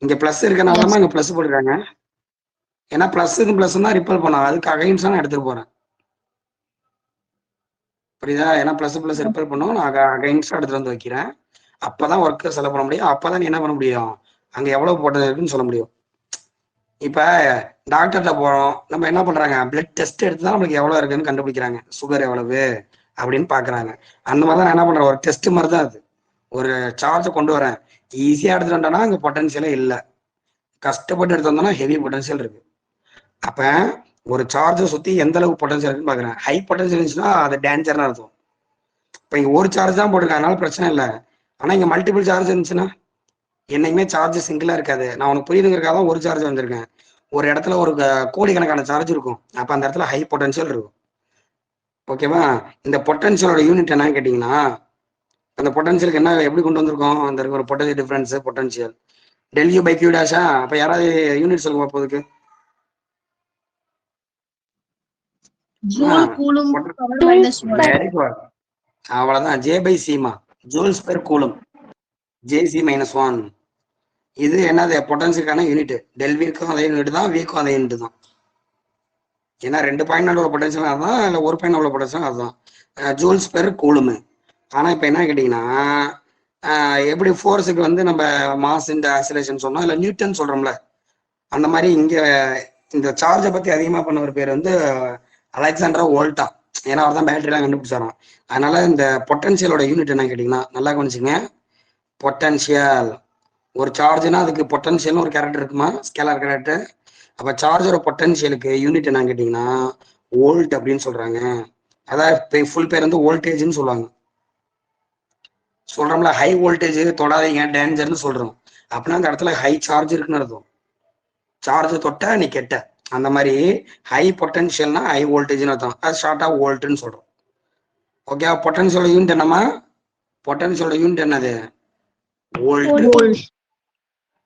இங்க பிளஸ் இருக்கனால தான் இங்க பிளஸ் போட்டுருக்காங்க. ஏன்னா பிளஸ்க்கு பிளஸ் தான் ரிப்பல் பண்ணும், அதுக்கு அகைன்ஸ்டா நான் எடுத்துட்டு போறேன். புரியுதா? ஏன்னா பிளஸ் பிளஸ் ரிப்பல் பண்ணும், நான் அகைன்ஸ்டா எடுத்துட்டு வந்து வைக்கிறேன். அப்பதான் ஒர்க்கை செலவு பண்ண முடியும். அப்பதான் நீ என்ன பண்ண முடியும், அங்க எவ்வளவு போட்டது இருக்குன்னு சொல்ல முடியும். இப்ப டாக்டர்கிட்ட போறோம், நம்ம என்ன பண்றாங்க, பிளட் டெஸ்ட் எடுத்து தான் நம்மளுக்கு எவ்வளவு இருக்குன்னு கண்டுபிடிக்கிறாங்க, சுகர் எவ்வளவு அப்படின்னு பாக்குறாங்க. அந்த மாதிரி தான் நான் என்ன பண்றேன், ஒரு டெஸ்ட் மாதிரி தான் அது. ஒரு சார்ஜை கொண்டு வரேன், ஈஸியா எடுத்துட்டு வந்தோம்னா அங்க பொட்டன்ஷியலே இல்லை, கஷ்டப்பட்டு எடுத்து வந்தோம்னா ஹெவி பொட்டன்ஷியல் இருக்கு. அப்ப ஒரு சார்ஜை சுத்தி எந்த அளவுக்கு பொட்டன்ஷியல் இருக்குன்னு பாக்குறேன். ஹை பொட்டன்ஷியல் இருந்துச்சுன்னா அது டேஞ்சர்னு அர்த்தம். இப்ப இங்க ஒரு சார்ஜ் தான் போட்டிருக்கேன், அதனால பிரச்சனை இல்லை. ஆனா இங்க மல்டிபிள் சார்ஜ் இருந்துச்சுன்னா என்னைக்குமே சார்ஜ் சிங்கிளா இருக்காது. நான் உனக்கு புரியுதுங்கிறக்காக தான் ஒரு சார்ஜ் வந்திருக்கேன். ஒரு இடத்துல ஒரு கோடிக்கணக்கான சார்ஜ் இருக்கும், அப்ப அந்த இடத்துல ஹை பொட்டன்ஷியல் இருக்கும். ஓகேவா? இந்த பொட்டன்ஷியலோட யூனிட் என்னன்னு கேட்டீங்கன்னா, அந்த பொட்டன்ஷியலுக்கு என்ன எப்படி கொண்டு வந்திருக்கோம், அந்த ஒரு potential difference potential del U by Q டேஷா. அப்ப யாராவது யூனிட் சொல்லுங்க போதுக்கு. அவ்வளவுதான், ஜே பை சீமா, ஜூல்ஸ் பெர் கூலும், ஜேசி -1. இது என்னது, பொட்டன்ஷியலுக்கான யூனிட். டெல் வீக்கும் அதே யூனிட் தான், வீக்கும் அதே யூனிட் தான். ஏன்னா 2 பாயிண்ட் உள்ள பொட்டன்ஷியல் அதுதான், இல்லை 1 பாயிண்ட் உள்ள பொட்டன்ஷியல் அதுதான், ஜூல்ஸ் பெர் கூலுமு. ஆனா இப்ப என்ன கேட்டீங்கன்னா, எப்படி ஃபோர்ஸுக்கு வந்து நம்ம மாஸ் இந்த ஆக்சிலரேஷன் சொன்னோம், இல்லை நியூட்டன் சொல்றோம்ல, அந்த மாதிரி இங்க இந்த சார்ஜை பத்தி அதிகமா பண்ண ஒரு பேர் வந்து அலெக்சாண்டர் வோல்டா. ஏன்னா அவர் தான் பேட்டரிலாம் கண்டுபிடிச்சாராம். அதனால இந்த பொட்டன்ஷியலோட யூனிட் என்ன கேட்டீங்கன்னா, நல்லா கவனிச்சுங்க, பொட்டன்ஷியல். ஒரு சார்ஜ்னா அதுக்கு பொட்டன்ஷியல்னு ஒரு கேரக்டர் இருக்குமா, ஸ்கேலார் கேரக்டர். அப்ப சார்ஜோட பொட்டன்ஷியலுக்கு யூனிட் என்னன்னு கேட்டீங்கன்னா வோல்ட் அப்படின்னு சொல்றாங்க. அதாவது ஃபுல் பேர் வந்து வோல்டேஜ்னு சொல்லுவாங்க. சொல்றோம்ல, ஹை வோல்டேஜ் தொடாதீங்க டேஞ்சர்னு சொல்றோம். அப்படின்னா அந்த இடத்துல ஹை சார்ஜ் இருக்குன்னு அர்த்தம். சார்ஜ் தொட்டா நீ கெட்ட, அந்த மாதிரி ஹை பொட்டன்ஷியல்னா ஹை வோல்டேஜ்னு அர்த்தம். அது ஷார்ட்டா வோல்ட்னு சொல்றோம். ஓகே, பொட்டன்ஷியல் யூனிட் என்னமா, பொட்டன்ஷியல் யூனிட் என்னது, வோல்ட்.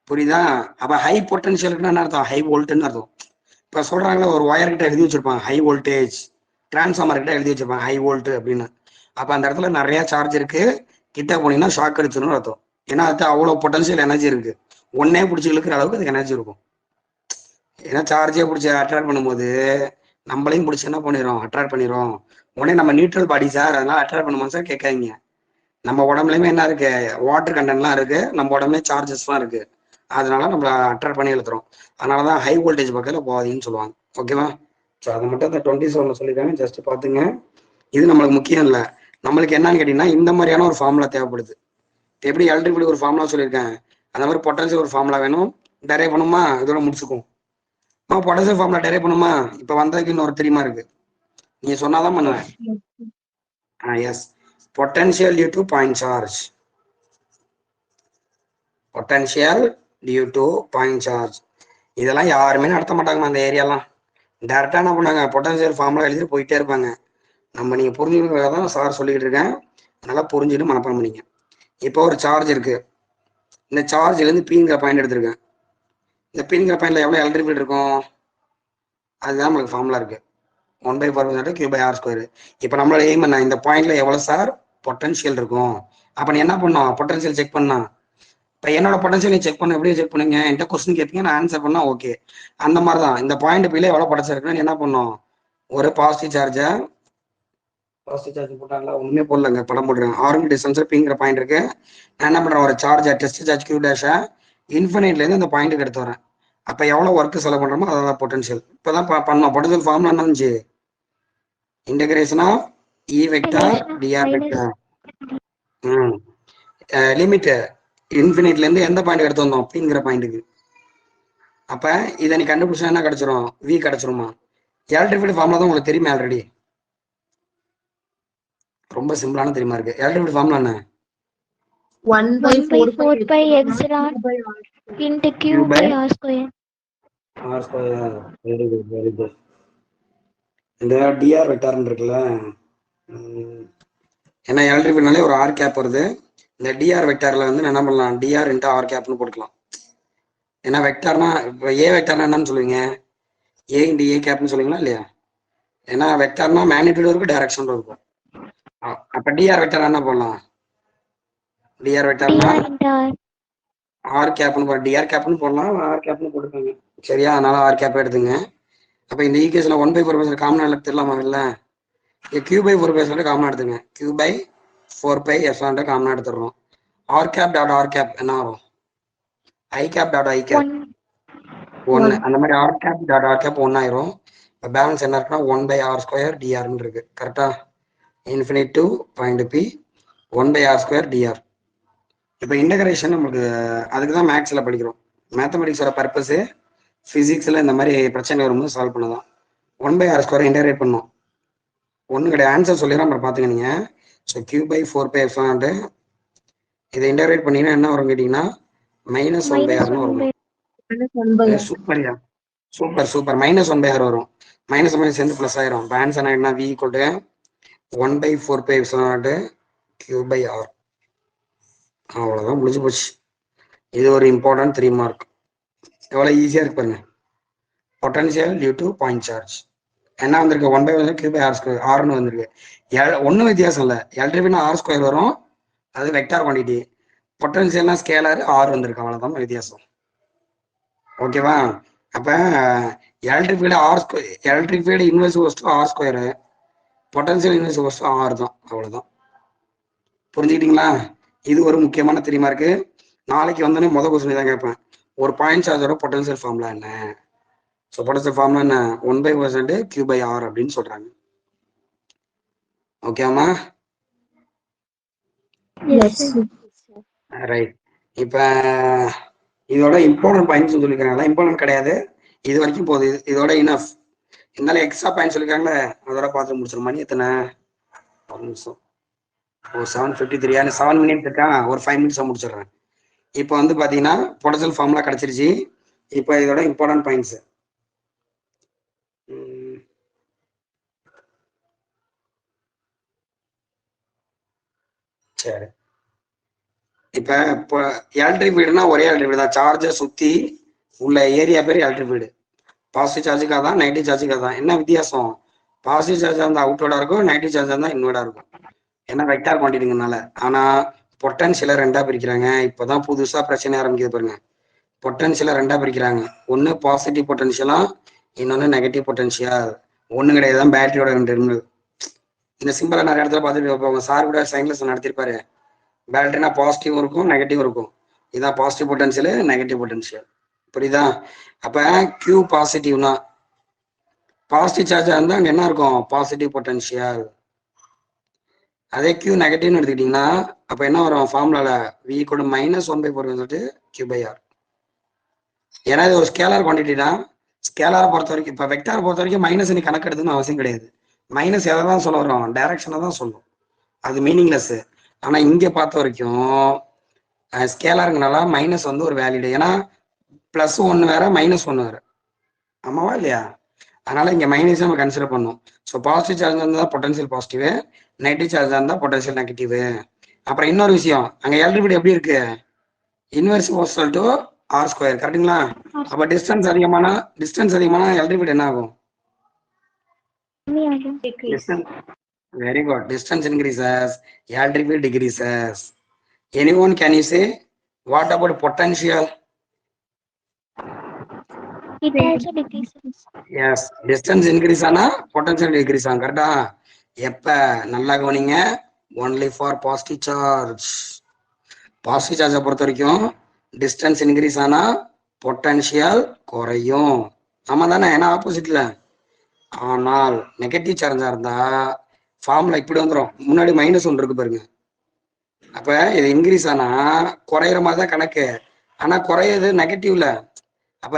புரியுதா? அப்ப ஹை பொட்டன்ஷியலுக்குன்னா என்ன அர்த்தம், ஹை வோல்ட்னு அர்த்தம். இப்ப சொல்றாங்களா, ஒரு ஒயர் கிட்ட எழுதி வச்சிருப்பாங்க ஹை வோல்டேஜ், டிரான்ஸ்ஃபார்மர் கிட்ட எழுதி வச்சிருப்பாங்க ஹை வோல்ட் அப்படின்னு. அப்ப அந்த இடத்துல நிறைய சார்ஜ் இருக்கு, கிட்ட போனீங்கன்னா ஷாக் அடிச்சிடணும் அர்த்தம். ஏன்னா அது அவ்வளவு பொட்டன்ஷியல் எனர்ஜி இருக்கு, ஒன்னே பிடிச்சி இழுக்கிற அளவுக்கு அதுக்கு எனர்ஜி இருக்கும். ஏன்னா சார்ஜே பிடிச்சி அட்ராக்ட் பண்ணும்போது நம்மளையும் பிடிச்சி என்ன பண்ணிடும், அட்ராக்ட் பண்ணிடும். உடனே நம்ம நியூட்ரல் பாடி சார், அதனால அட்ராக்ட் பண்ணுமா சார் கேட்காதீங்க. நம்ம உடம்புலயுமே என்ன இருக்கு, வாட்டர் கண்டென்ட்லாம் இருக்கு, நம்ம உடம்புலயே சார்ஜஸ்லாம் இருக்கு, அதனால நம்மள அட்ராக்ட் பண்ணி எழுத்துறோம். அதனாலதான் ஹை வோல்டேஜ் பக்கத்துல போகாதீங்கன்னு சொல்லுவாங்க. ஓகேவா? ஸோ அதை மட்டும் அந்த 27 சொல்லியிருக்காங்க, ஜஸ்ட் பாத்துங்க. இது நம்மளுக்கு முக்கியம் இல்லை. நம்மளுக்கு என்னன்னு கேட்டீங்கன்னா, இந்த மாதிரியான ஒரு ஃபார்முலா தேவைப்படுது. எப்படி எலக்ட்ரிக் ஒரு ஃபார்முலா சொல்லியிருக்கேன், அந்த மாதிரி பொட்டன்ஷியல் ஒரு ஃபார்முலா வேணும். டெரைவ் பண்ணுமா, இதோட முடிச்சுக்கும். பொட்டன்ஷியல் ஃபார்முலா டெரைவ் பண்ணுமா, இப்ப வந்ததுக்கு இன்னொரு தெரியுமா இருக்கு, நீங்க சொன்னாதான் பண்ணுவேன். Yes, potential due to point charge. Potential due to point charge. இதெல்லாம் யாருமே நடத்த மாட்டாங்கம்மா அந்த ஏரியாலாம். டேரக்டா என்ன பண்ணாங்க, பொட்டன்ஷியல் ஃபார்முலா எழுதிட்டு போயிட்டே இருப்பாங்க. நம்ம நீங்க புரிஞ்சுக்கிறதுக்காக தான் சார் சொல்லிக்கிட்டு இருக்கேன், நல்லா புரிஞ்சுட்டு மனப்பாடம் பண்ணிங்க. இப்போ ஒரு சார்ஜ் இருக்கு, இந்த சார்ஜ்ல இருந்து பீங்கிற பாயிண்ட் எடுத்திருக்கேன். இந்த பீங்கிற பாயிண்ட்ல எவ்வளவு எலக்ட்ரிக் ஃபீல்ட் இருக்கும், அதுதான் நம்மளுக்கு ஃபார்முலா இருக்கு, 1/4 Q/r². இப்போ நம்மளோட எய்ம் என்ன, இந்த பாயிண்ட்ல எவ்வளவு சார் பொட்டன்ஷியல் இருக்கும். அப்ப நீ என்ன பண்ணும், பொட்டன்ஷியல் செக் பண்ணா. இப்போ என்னோட பொட்டன்ஷியல் நீ செக் பண்ண, எப்படி செக் பண்ணுங்க, என்கிட்ட கொஸ்டின் கேட்பீங்க, நான் ஆன்சர் பண்ணா ஓகே. அந்த மாதிரிதான் இந்த பாயிண்ட் பில எவ்வளவு பொட்டன்ஷியல் இருக்குன்னு என்ன பண்ணும், ஒரு பாசிட்டிவ் சார்ஜை, பாசிட்டிவ் சார்ஜ் போட்டாங்களா, ஒண்ணுமே போடலங்க, படம் போடுறேன். ஆர்மி டிஸ்டன்ஸ் பிங்கிற பாயிண்ட் இருக்கு, நான் என்ன பண்றேன், ஒரு சார்ஜ் டெஸ்ட் சார்ஜ் Q டேஷை இன்ஃபினிட்ல இருந்து அந்த பாயிண்ட்டுக்கு எடுத்து வரேன். அப்ப எவ்வளவு ஒர்க் செலவு பண்றோமோ அதான் பொட்டன்ஷியல். இப்பதான் பண்ணோம் பொட்டன்ஷியல் ஃபார்முலா என்ன இருந்துச்சு, integration of E vector dr vector. Limit இன்ஃபினிட்ல இருந்து எந்த பாயிண்ட் எடுத்து வந்தோம், பிங்கிற பாயிண்ட்டுக்கு. அப்ப இதை நீ கண்டுபிடிச்சா என்ன கிடைச்சிரும், V கிடைச்சிருமா. எலக்ட்ரிக் ஃபீல்ட் ஃபார்முலா தான் உங்களுக்கு தெரியுமா ஆல்ரெடி, ரொம்ப சிம்பிளான தெரியுமா இருக்கு. எலக்ட்ரிக் ஃபீல்ட் ஃபார்முலா என்ன,
1/4π into Q/r².
Very good very good. இந்த dr வெக்டார் இருக்குல்ல, ஏன்னா எலக்ட்ரிக் ஃபீல்ட்னாலே ஒரு r கேப் வருது. இந்த dr வெக்டார்ல வந்து என்ன பண்ணலாம், dr into r கேப்னு போட்டுக்கலாம். ஏன்னா வெக்டார்னா இப்போ ஏ வெக்டார்னா என்னன்னு சொல்லுவீங்க? ஏ இன்டு ஏ கேப்னு சொல்லுவீங்களா இல்லையா? ஏன்னா வெக்டார்னா மேக்னிடியூட் இருக்கும், டைரக்ஷன் இருக்கும். அப்ப டிஆர் வெக்டார் என்ன போடலாம்? டிஆர் வெக்டார்னா
dr into r.
ஆர் கேப்னு போட டிஆர் கேப்னு போடலாம், ஆர் கேப்னு போட்டுக்கோங்க. சரியா? அதனால ஆர் கேப் எடுத்துங்க. அப்ப இந்த ஈக்குவேஷன்ல 1/4 காமனா எடுத்துடலாமா? இல்ல Q/4 காமனா எடுத்துங்க. Q/4 எஃப்லான்ட்டு காமனா எடுத்துடுறோம். R cap dot R cap என்ன வரும்? I cap dot i cap 1. அந்த மாதிரி R cap dot R cap 1 ஆயிரும். பேலன்ஸ் என்ன இருக்குன்னா 1/r² dr இருக்கு. கரெக்டா? Infinite to point B 1/r² dr. இப்போ இன்டகிரேஷன் நமக்கு அதுக்கு தான் மேக்ஸில் படிக்கிறோம். மேத்தமெட்டிக்ஸோட பர்பஸு ஃபிசிக்ஸில் இந்த மாதிரி பிரச்சனை வரும்போது சால்வ் பண்ணதான். 1/r² இன்டகிரேட் பண்ணோம். ஒன்றும் கிடையாது, ஆன்சர் சொல்லிடுறோம், அப்புறம் பார்த்துங்க நீங்கள். ஸோ Q/4 இதை இன்டகிரேட் பண்ணீங்கன்னா என்ன வரும் கேட்டிங்கன்னா -1/rன்னு வரும். சூப்பர்யா, சூப்பர் சூப்பர். -1/r வரும். -1 சேர்ந்து ப்ளஸ் ஆயிரும். இப்போ ஆன்சர் என்ன? V = 1/4 Q/r. அவ்வளோதான், முடிஞ்சு போச்சு. இது ஒரு இம்பார்ட்டன்ட் 3 மார்க். எவ்வளோ ஈஸியாக இருக்கு பாருங்க. Potential due to point charge என்ன வந்திருக்கு? 1/1 Q/r², ஆர்னு வந்திருக்கு. ஒன்றும் வித்தியாசம் இல்லை. எல்ட்ரிபின்னா r² வரும், அது வெக்டார் குவான்டிட்டி. பொட்டன்ஷியல்னா ஸ்கேலர், ஆர் வந்திருக்கு. அவ்வளோதான் வித்தியாசம். ஓகேவா? அப்போ electric field inverse r², potential inverse r தான். அவ்வளோதான். புரிஞ்சுக்கிட்டீங்களா? இது ஒரு முக்கியமான 3 மார்க்கு. நாளைக்கு வந்தோடனே முதல் கொஸ்டின் தான் கேட்பேன். ஒரு பாயிண்ட் சார்ஜோட பொட்டன்ஷியல் ஃபார்முலா என்ன? ஸோ பொட்டன்ஷியல் ஃபார்முலா என்ன? 1/1 Q/r அப்படின்னு சொல்றாங்க. ஓகேமா? ரைட். இப்போ இதோட இம்பார்ட்டன்ட் பாயிண்ட்ஸ் சொல்லியிருக்காங்களா? இம்பார்ட்டன்ட் கிடையாது, இது வரைக்கும் போகுது. இதோட இனஃப். இருந்தாலும் எக்ஸ்ட்ரா பாயிண்ட் சொல்லியிருக்காங்களே, அதோட பார்த்து முடிச்சிடும். மணி எத்தனை? ஒரு நிமிஷம். 7:53. 7 மினிட்ஸ் இருக்கா? ஒரு 5 மினிட்ஸாக முடிச்சிடுறேன். இப்போ வந்து பார்த்தீங்கன்னா பொட்டன்ஷியல் ஃபார்முலா கிடைச்சிருச்சு. இப்போ இதோட இம்பார்ட்டன்ட் பாயிண்ட்ஸ். சரி, இப்போ எலக்ட்ரிக் ஃபீல்டுனா ஒரே எலக்ட்ரிக் ஃபீல்டு தான். சார்ஜை சுற்றி உள்ள ஏரியா பேர் எலக்ட்ரிக் ஃபீல்டு. பாசிட்டிவ் சார்ஜுக்காக தான், நெகட்டிவ் சார்ஜுக்காக தான். என்ன வித்தியாசம்? பாசிட்டிவ் சார்ஜாக இருந்தால் அவுட்வேர்டாக இருக்கும், நெகட்டிவ் சார்ஜாக இருந்தால் இன்வேர்டாக இருக்கும். ஏன்னா வெக்டார் குவான்டிட்டிங்கனால. ஆனால் பொட்டன்ஷியலை 2ஆக பிரிக்கிறாங்க. இப்போதான் புதுசாக பிரச்சனை ஆரம்பிக்குது பாருங்க. பொட்டன்ஷியலை 2ஆக பிரிக்கிறாங்க. ஒன்று பாசிட்டிவ் பொட்டன்ஷியலா, இன்னொன்று நெகட்டிவ் பொட்டன்ஷியல். ஒன்றும் கிடையாது, தான் பேட்டரியோட 2 டெர்மினல். இந்த சிம்பிளை நிறைய இடத்துல பார்த்துட்டு உங்க சார் கூட சயின்ஸ்ல நடத்திருப்பாரு. பேட்டரினா பாசிட்டிவ் இருக்கும், நெகட்டிவ் இருக்கும். இதான் பாசிட்டிவ் பொட்டன்ஷியல், நெகட்டிவ் பொட்டன்ஷியல். புரியுதா? அப்ப Q பாசிட்டிவ்னா, பாசிட்டிவ் சார்ஜா இருந்தா அங்க என்ன இருக்கும்? Positive potential. அதே Q நெகட்டிவ்னு எடுத்துக்கிட்டீங்கன்னா அப்ப என்ன வரும்? ஃபார்முலால V = -1/4 Q/r. ஏன்னா இது ஒரு ஸ்கேலார் குவான்டிட்டி தான். ஸ்கேலாரை பொறுத்த வரைக்கும், இப்போ வெக்டாரை பொறுத்த வரைக்கும் மைனஸ் நீ கணக்கு எடுத்துன்னு அவசியம் கிடையாது. மைனஸ் எதை தான் சொல்ல வரும்? டைரக்ஷனை தான் சொல்லும். அது மீனிங்லெஸ். ஆனா இங்க பார்த்த வரைக்கும் ஸ்கேலாருங்கனால மைனஸ் வந்து ஒரு வேலிடு. ஏன்னா +1 வேற, -1 வேற. ஆமாவா இல்லையா? அதனால இங்க மைனஸ் நம்ம கன்சிடர் பண்ணும். ஸோ பாசிட்டிவ் சார்ஜ் இருந்தால் பொட்டன்ஷியல் பாசிட்டிவ், நெகட்டிவ் சார்ஜ் இருந்தால் பொட்டன்ஷியல் நெகட்டிவ். அப்புறம் இன்னொரு விஷயம், அங்க எலக்ட்ரிக் எப்படி இருக்கு? Inverse proportional to r². கரெக்டுங்களா? அப்ப டிஸ்டன்ஸ் அதிகமான எலக்ட்ரிக் என்ன ஆகும்? Very good. Distance increases, electric field decreases. Anyone, can you say what about potential?
It also decreases.
Yes, distance increase ஆனா potential decrease ஆகும். கரெக்டா? எப்ப? நல்லா கவனிங்க. only for positive charge. Positive சார்ஜை பொறுத்த வரைக்கும் டிஸ்டன்ஸ் இன்க்ரீஸ் ஆனா பொட்டன்ஷியல் குறையும். ஆமா தானே? ஏன்னா ஆப்போசிட்ல. ஆனால் நெகட்டிவ் சார்ஜா இருந்தா ஃபார்முலா இப்படி வந்துடும். முன்னாடி -1 இருக்கு பாருங்க. அப்ப இது இன்க்ரீஸ் ஆனா குறையிற மாதிரி தான் கணக்கு. ஆனா குறையுது நெகட்டிவ்ல. அப்ப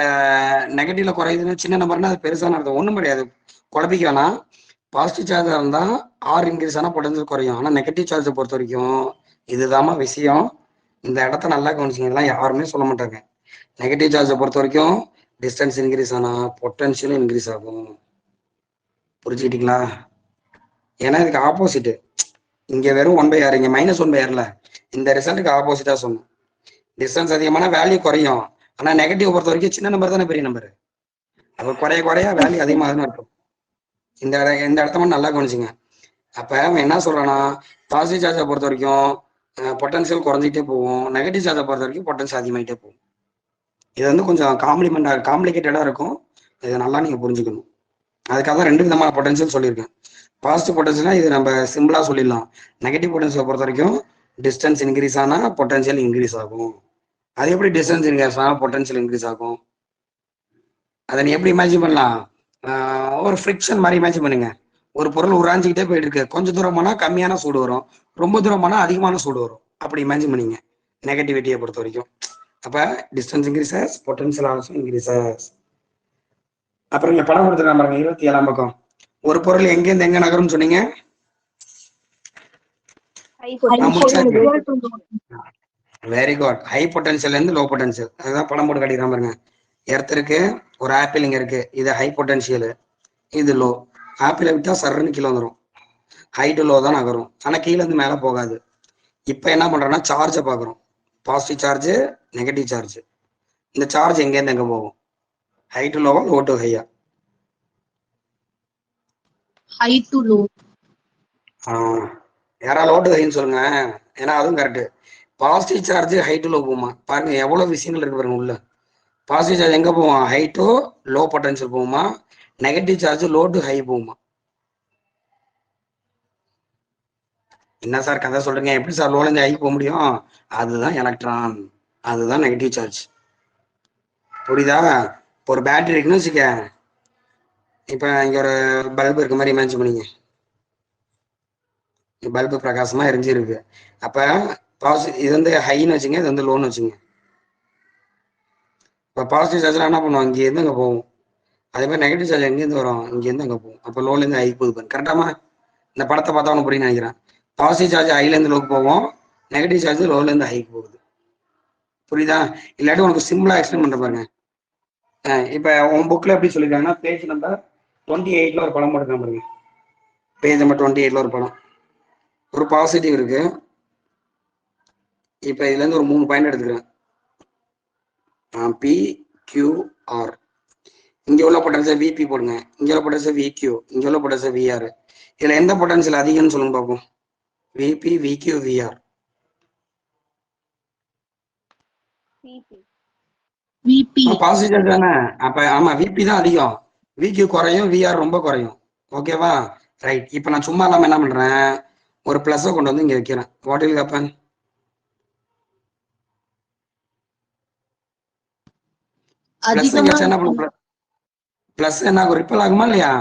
நெகட்டிவ்ல குறையுதுன்னு சின்ன நம்பர்னா அது பெருசான அர்த்தம். ஒண்ணும் கிடையாது, குழப்பிக்க வேணாம். பாசிட்டிவ் சார்ஜா இருந்தா ஆர் இன்க்ரீஸ் ஆனா பொட்டன்ஷியல் குறையும். ஆனா நெகட்டிவ் சார்ஜை பொறுத்த வரைக்கும் இதுதாமா விஷயம். இந்த இடத்த நல்லா கவனிச்சிங்க. இதெல்லாம் யாருமே சொல்ல மாட்டாங்க. நெகட்டிவ் சார்ஜை பொறுத்த வரைக்கும் டிஸ்டன்ஸ் இன்க்ரீஸ் ஆனா பொட்டன்ஷியலும் இன்க்ரீஸ் ஆகும். புரிஞ்சுக்கிட்டீங்களா? ஏன்னா இதுக்கு ஆப்போசிட். இங்க வெறும் 1/r, இங்க -1/rல. இந்த ரிசல்ட்டுக்கு ஆப்போசிட்டா சொன்னோம். டிஸ்டன்ஸ் அதிகமான வேல்யூ குறையும், ஆனா நெகட்டிவ் பொறுத்த வரைக்கும் சின்ன நம்பர் தானே பெரிய நம்பர். அப்ப குறைய குறைய வேல்யூ அதிகமாக தானே இருக்கும். இந்த இடத்த மட்டும் நல்லா கவனிச்சுங்க. அப்ப அவன் என்ன சொல்றான்னா, பாசிட்டிவ் சார்ஜை பொறுத்த வரைக்கும் பொட்டன்ஷியல் குறைஞ்சிட்டே போகும், நெகட்டிவ் சார்ஜை பொறுத்த வரைக்கும் பொட்டன்ஷியல் அதிகமாகிட்டே போகும். இது வந்து கொஞ்சம் காம்ப்ளிகேட்டடா இருக்கும். இதை நல்லா நீங்க புரிஞ்சுக்கணும். அதுக்காக தான் 2 விதமான பொட்டன்ஷியல் சொல்லியிருக்கேன். பாசிட்டிவ் பொட்டன்ஷியல்னா இது நம்ம சிம்பிளா சொல்லிடலாம். நெகட்டிவ் பொட்டன்ஷியலை பொறுத்த வரைக்கும் டிஸ்டன்ஸ் இன்க்ரீஸ் ஆனா பொட்டன்ஷியல் இன்க்ரீஸ் ஆகும். அது எப்படி டிஸ்டன்ஸ் இன்க்ரீஸ் ஆனா பொட்டன்ஷியல் இன்க்ரீஸ் ஆகும்? அதை நீ எப்படி இமேஜின் பண்ணலாம்? ஒரு ஃப்ரிக்ஷன் மாதிரி இமேஜின் பண்ணுங்க. ஒரு பொருள் உராஞ்சிக்கிட்டே போயிட்டு இருக்கு. கொஞ்சம் தூரம் போனா கம்மியான சூடு வரும், ரொம்ப தூரம் போனா அதிகமான சூடு வரும். அப்படி இமேஜின் பண்ணிங்க நெகட்டிவிட்டியை பொறுத்த வரைக்கும். அப்ப distance increases, potential also increases. அப்புறம் இங்க படம் கொடுத்துருக்காங்க பாருங்க, 27ஆம் பக்கம். ஒரு பொருள் எங்கேருந்து எங்க நகரும்னு சொன்னீங்க? Very good. ஹை பொட்டன்ஷியல் இருந்து லோ பொட்டன்ஷியல், அதுதான் படம் போட்டு காட்டிக்கிறான் பாருங்க. எர்த் இருக்கு, ஒரு ஆப்பிள் இங்க இருக்கு, இது ஹை பொட்டன்ஷியல், இது லோ. ஆப்பிளை விட்டா சர்ன்னு கீழே வந்துடும், ஹை டு லோ தான் நகரும், ஆனா கீழே இருந்து மேலே போகாது. இப்போ என்ன பண்றோம்னா சார்ஜை பார்க்குறோம், பாசிட்டிவ் சார்ஜ் நெகட்டிவ் சார்ஜ். இந்த சார்ஜ் எங்கேருந்து எங்க போகும்? ஹை டு லோவா, லோ டு ஹையா?
High to low.
யாரா லோ டு ஹைன்னு சொல்லுங்க, ஏன்னா அதுவும் correct. Positive charge high to low போகுமா? பாருங்க எவ்வளவு விஷயங்கள் இருக்கு பாருங்க உள்ள. பாசிட்டிவ் சார்ஜ் எங்க போகும்? ஹை டு லோ பொட்டன்ஷியல் போகுமா? Negative charge low to high போகுமா? என்ன சார் கதை சொல்றீங்க, எப்படி சார் லோல இருந்து ஹைக்கு போக முடியும்? அதுதான் எலக்ட்ரான், அதுதான் நெகட்டிவ் சார்ஜ். புரியுதா? இப்போ ஒரு பேட்டரி இருக்குன்னு வச்சுக்க, இப்ப இங்க ஒரு பல்பு இருக்க மாதிரி இமேஜின் பண்ணிங்க. பல்பு பிரகாசமா எரிஞ்சு இருக்கு. அப்ப இது வந்து ஹைன்னு வச்சுங்க, இது வந்து லோன்னு வச்சுங்க. இப்போ பாசிட்டிவ் சார்ஜ்ல என்ன பண்ணுவோம்? இங்கேருந்து அங்கே போகும். அதே மாதிரி நெகட்டிவ் சார்ஜ் எங்கேருந்து வரும்? இங்கேருந்து அங்கே போகும். அப்போ லோலேருந்து ஹைக்கு போகுது பாருங்க. கரெக்டாமா? இந்த படத்தை பார்த்தா ஒன்று புரியும் நினைக்கிறேன். பாசிட்டிவ் சார்ஜ் ஹைலேருந்து லோக்கு போவோம், நெகட்டிவ் சார்ஜ் லோலேருந்து ஹைக்கு போகுது. புரியுதா? இல்லாட்டி உனக்கு சிம்பிளா எக்ஸ்பிளைன் பண்ற பாருங்க. இப்போ உன் புக்ல எப்படி சொல்லியிருக்காங்கன்னா, பேஜ் நம்பர் 28ல ஒரு படம் போட்டுருக்கான் பாருங்க. பேஜ் நம்பர் 28ல ஒரு படம், ஒரு பாசிட்டிவ் இருக்கு. இப்போ இதுல இருந்து ஒரு 3 பாயிண்ட் எடுத்துக்கிறேன். PQR. இங்க உள்ள பொட்டன்ஷியல் VP போடுங்க, இங்க உள்ள பொட்டன்ஷியல் VQ, இங்க உள்ள பொட்டன்ஷியல் VR. இதுல எந்த பொட்டன்ஷியல் அதிகம்னு சொல்லுங்க பார்ப்போம். VP, VQ, VR. Positive charge தானே, அப்ப ஆமா VP தான் அதிகம், VQ குறையும், VR ரொம்ப குறையும். ஓகேவா? ரைட். இப்ப நான் சும்மா இல்லாம என்ன பண்றேன், ஒரு பிளஸ் கொண்டு வந்து இங்க வைக்கிறேன். What will happen? என்ன பண்ணும்? பிளஸ் என்ன ஆகும்? ரிப்பல் ஆகுமா இல்லையா?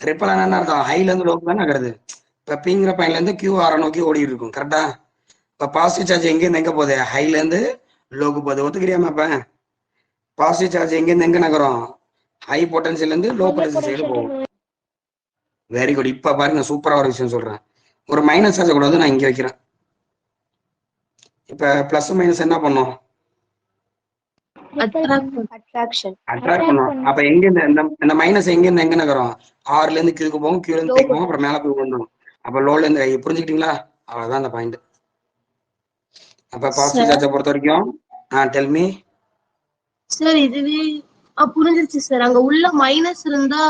ரிப்பல் ஆனா என்ன அர்த்தம்? ஹைல இருந்து லோக்கு தான் நகருது. இப்ப பிங்கிற பாயிண்ட்ல இருந்து QR நோக்கி ஓடி இருக்கும். கரெக்டா? இப்ப பாசிட்டிவ் சார்ஜ் எங்க இருந்து எங்க போகுது? ஹைல இருந்து லோக்கு போகுது. ஒத்துக்கிறியாமா? இப்ப பாசிட்டிவ் சார்ஜ் எங்க இருந்து எங்க நகரும்? ஹை பொட்டன்ஷியல் இருந்து லோ பொட்டன்ஷியல் சைடு போகும். Very good. இப்ப பாருங்க, சூப்பரா ஒரு விஷயம் சொல்றேன். ஒரு மைனஸ் சார்ஜ் கூட வந்து நான் இங்க வைக்கிறேன். இப்ப பிளஸ் மைனஸ் என்ன பண்ணும்? அட்ராக்ட் பண்ணும். அப்ப எங்க இருந்து இந்த மைனஸ் எங்க இருந்து எங்க நகரும்? ஆர்ல இருந்து கீழுக்கு போகும், கீழ இருந்து கீழே போகும், அப்புறம் மேல போய் வந்துடும். அப்ப லோல இருந்து ஹை. புரிஞ்சுக்கிட்டீங்களா? அவ்வளவுதான் அந்த பாயிண்ட். அப்ப பாசிட்டிவ் சார்ஜை பொறுத்த வரைக்கும் டெல் மீ
சார். இதுவே புரிஞ்சிருச்சு சார். அங்க உள்ள மைனஸ் இருந்தா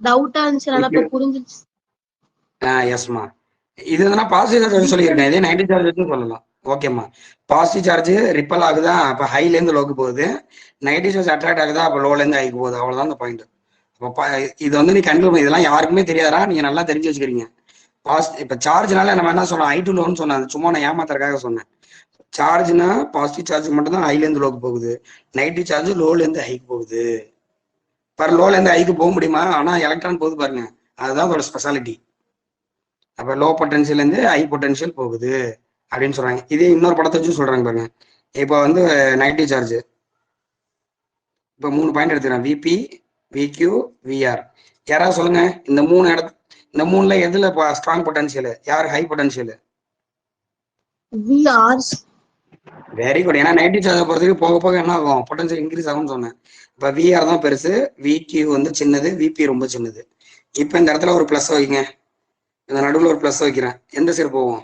டவுட்டா இருந்துச்சு, அப்ப புரிஞ்சிருச்சு.
எஸ்மா. இது எதுனா பாசிட்டிவ் சார்ஜ் சொல்லியிருக்கேன், இதே நெகட்டிவ் சார்ஜ் சொல்லலாம். ஓகேம்மா. பாசிட்டிவ் சார்ஜ் ரிப்பல் ஆகுதா, அப்ப ஹைல இருந்து லோக்கு போகுது. நெகட்டிவ் சார்ஜ் அட்ராக்ட் ஆகுதா, அப்ப லோல இருந்து ஹைக்கு போகுது. அவ்வளவுதான் அந்த பாயிண்ட். அப்ப இது வந்து நீ கண்டிப்பா இதெல்லாம் யாருக்குமே தெரியாதா, நீங்க நல்லா தெரிஞ்சு வச்சுக்கிறீங்க. இப்ப சார்ஜ்னால நம்ம என்ன சொன்னோம்? ஹை டு லோன்னு சொன்னேன். சும்மா நான் ஏமாத்துறதுக்காக சொன்னேன். சார்ஜ்னா பாசிட்டிவ் சார்ஜ் மட்டும் தான் ஹைல இருந்து லோக்கு போகுது, நெகட்டிவ் சார்ஜ் லோல இருந்து ஹைக்கு போகுது. பாரு, லோல இருந்து ஹைக்கு போக முடியுமா? ஆனா எலக்ட்ரான் போகுது பாருங்க, அதுதான் அதோட ஸ்பெஷாலிட்டி. அப்ப லோ பொட்டன்ஷியல் இருந்து ஹை பொட்டன்ஷியல் போகுது அப்படின்னு சொல்றாங்க. இதே இன்னொரு படத்தை வச்சு சொல்றாங்க பாருங்க. இப்போ வந்து நெகட்டிவ் சார்ஜ், இப்போ 3 பாயிண்ட் எடுத்துக்கிறேன். VP, VQ, VR. யாராவது சொல்லுங்க, இந்த 3ல எதுல ஸ்ட்ராங் பொட்டன்ஷியல், யார் high potential?
VR.
Very good. ஏன்னா நெகட்டிவ் சார்ஜ் பொறுத்தவரைக்கும் போக போக என்ன ஆகும்? பொட்டன்ஷியல் இன்க்ரீஸ் ஆகும்னு சொன்னேன். இப்போ VR தான் பெருசு, VQ வந்து சின்னது, VP ரொம்ப சின்னது. இப்போ இந்த இடத்துல ஒரு பிளஸ் வைங்க, இந்த நடுவில் ஒரு பிளஸ் வைக்கிறேன். எந்த சைடு போவோம்?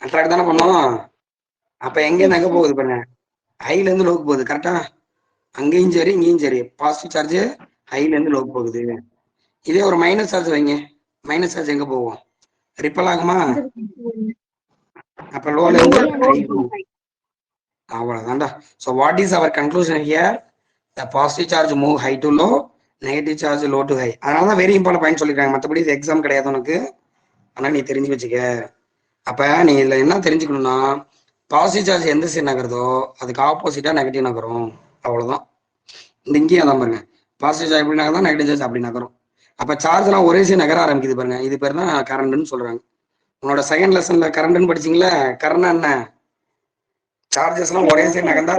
அட்ராக்ட் தானே பண்ணுவோம். அப்ப எங்க இருந்து எங்க போகுது பாருங்க? ஹைல இருந்து லோக்கு போகுது கரெக்டா? அங்கேயும் சரி இங்கேயும் சரி பாசிட்டிவ் சார்ஜ் ஹைல இருந்து லோக்கு போகுது. இதே ஒரு மைனஸ் சார்ஜ் வைங்க, மைனஸ் சார்ஜ் எங்க போகும்? ரிப்பல் ஆகுமா? அப்ப லோல இருந்து ஹை போகும். அவ்வளவுதான்டா. So what is our conclusion here? The positive charge move high to low, negative charge low to high. அதனால தான் வெரி இம்பார்ட்டன்ட் பாயிண்ட் சொல்லிருக்காங்க. மற்றபடி இது எக்ஸாம் கிடையாது உனக்கு, ஆனா நீ தெரிஞ்சு வச்சுக்க. அப்ப நீ இதுல என்ன தெரிஞ்சுக்கணும்னா, பாசிட்டிவ் சார்ஜ் எந்த சைடு நகருதோ அதுக்கு ஆப்போசிட்டா நெகட்டிவ் நகரும். அவ்வளவுதான். இந்த இங்கேயும் அதான் பாருங்க, பாசிட்டிவ் சார்ஜ் எப்படி நகரும், நெகட்டிவ் சார்ஜ் அப்படி நகரும். அப்ப சார்ஜ் எல்லாம் ஒரே சைடு நகர ஆரம்பிக்குது பாருங்க, இது பேர் தான் கரண்ட்னு சொல்றாங்க. உன்னோட செகண்ட் லெசன்ல கரண்ட்னு படிச்சீங்களா? கரண்ட் என்ன? சார்ஜஸ் எல்லாம் ஒரே சைடு நகர்ந்தா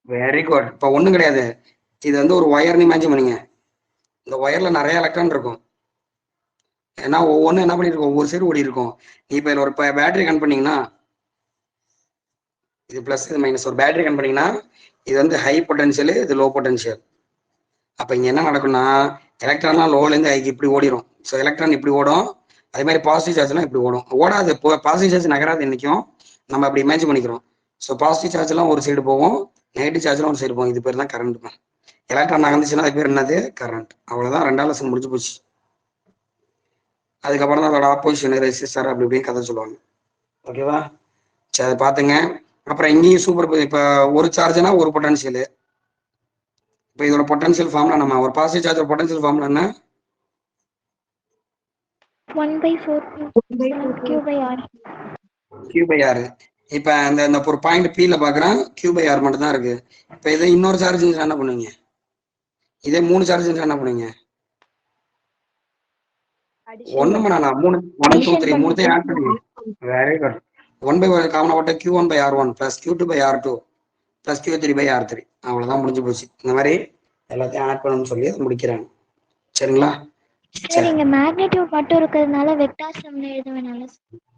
வெரி குட். இப்ப ஒண்ணும் கிடையாது, இது வந்து ஒரு ஒயர்னு இமேஜின் பண்ணீங்க. இந்த ஒயர்ல நிறைய எலக்ட்ரான் இருக்கும். ஏன்னா ஒவ்வொன்றும் என்ன பண்ணிருக்கோம், ஒவ்வொரு சைடு ஓடி இருக்கும். நீ இப்ப ஒரு பேட்டரி கன் பண்ணீங்கன்னா, இது பிளஸ் இது மைனஸ். ஒரு பேட்டரி கன் பண்ணீங்கன்னா இது வந்து ஹை பொட்டன்ஷியல், இது லோ பொட்டன்ஷியல். அப்ப இங்க என்ன நடக்கும்னா, எலக்ட்ரான்லாம் லோல இருந்து ஹைக்கு இப்படி ஓடிடும். ஸோ எலக்ட்ரான் இப்படி ஓடும், அதே மாதிரி பாசிட்டிவ் சார்ஜ்லாம் இப்படி ஓடும். ஓடாது, பாசிட்டிவ் சார்ஜ் நகராது என்னைக்கும், நம்ம அப்படி இமேஜின் பண்ணிக்கிறோம். ஸோ பாசிட்டிவ் சார்ஜ் எல்லாம் ஒரு சைடு போகும், நெகட்டிவ் சார்ஜ்லாம் ஒரு சைடு போகும். இது பேர் தான் கரண்ட். எலக்ட்ரான் நகர்ந்துச்சுன்னா அது பேர் என்னது? கரண்ட். அவ்வளவுதான், 2வது லெசன் முடிஞ்சு போச்சு. அதுக்கப்புறம் தான் அதோட ஆப்போசிஷன் ரெசிஸ்டர் அப்படி இப்படின்னு கதை சொல்லுவாங்க. ஓகேவா? சரி, அதை பாத்துங்க. அப்புறம் இங்கேயும் சூப்பர். இப்ப ஒரு சார்ஜ்னா ஒரு பொட்டன்ஷியல். இப்ப இதோட பொட்டன்ஷியல் ஃபார்ம்ல நம்ம ஒரு பாசிட்டிவ் சார்ஜ் பொட்டன்ஷியல் ஃபார்ம்ல என்ன?
1/4 Q by R.
Q by R. இப்ப இந்த ஒரு பாயிண்ட் P ல பாக்குறேன், Q by R மட்டும் தான் இருக்கு. இப்ப இதை இன்னொரு சார்ஜ் என்ன பண்ணுவீங்க? இதே 3 சார்ஜ் என்ன பண்ணுவீங்க? ஒண்ணும் பண்ணா 3 1 2 3 மூணுத்தையும் ஆட் பண்ணுங்க. Very good. 1/1 காமனா போட்ட Q1 by R1 plus Q2 by R2 plus Q3 by R3. அவ்வளவுதான், முடிஞ்சு போச்சு. இந்த மாதிரி எல்லாத்தையும் ஆட் பண்ணணும்னு சொல்லி முடிக்கிறாங்க. சரிங்களா?
சார் இங்க மேக்னிடியூட் மட்டும் இருக்கிறதுனால வெக்டார் சம்ல எழுத வேணாம்ல?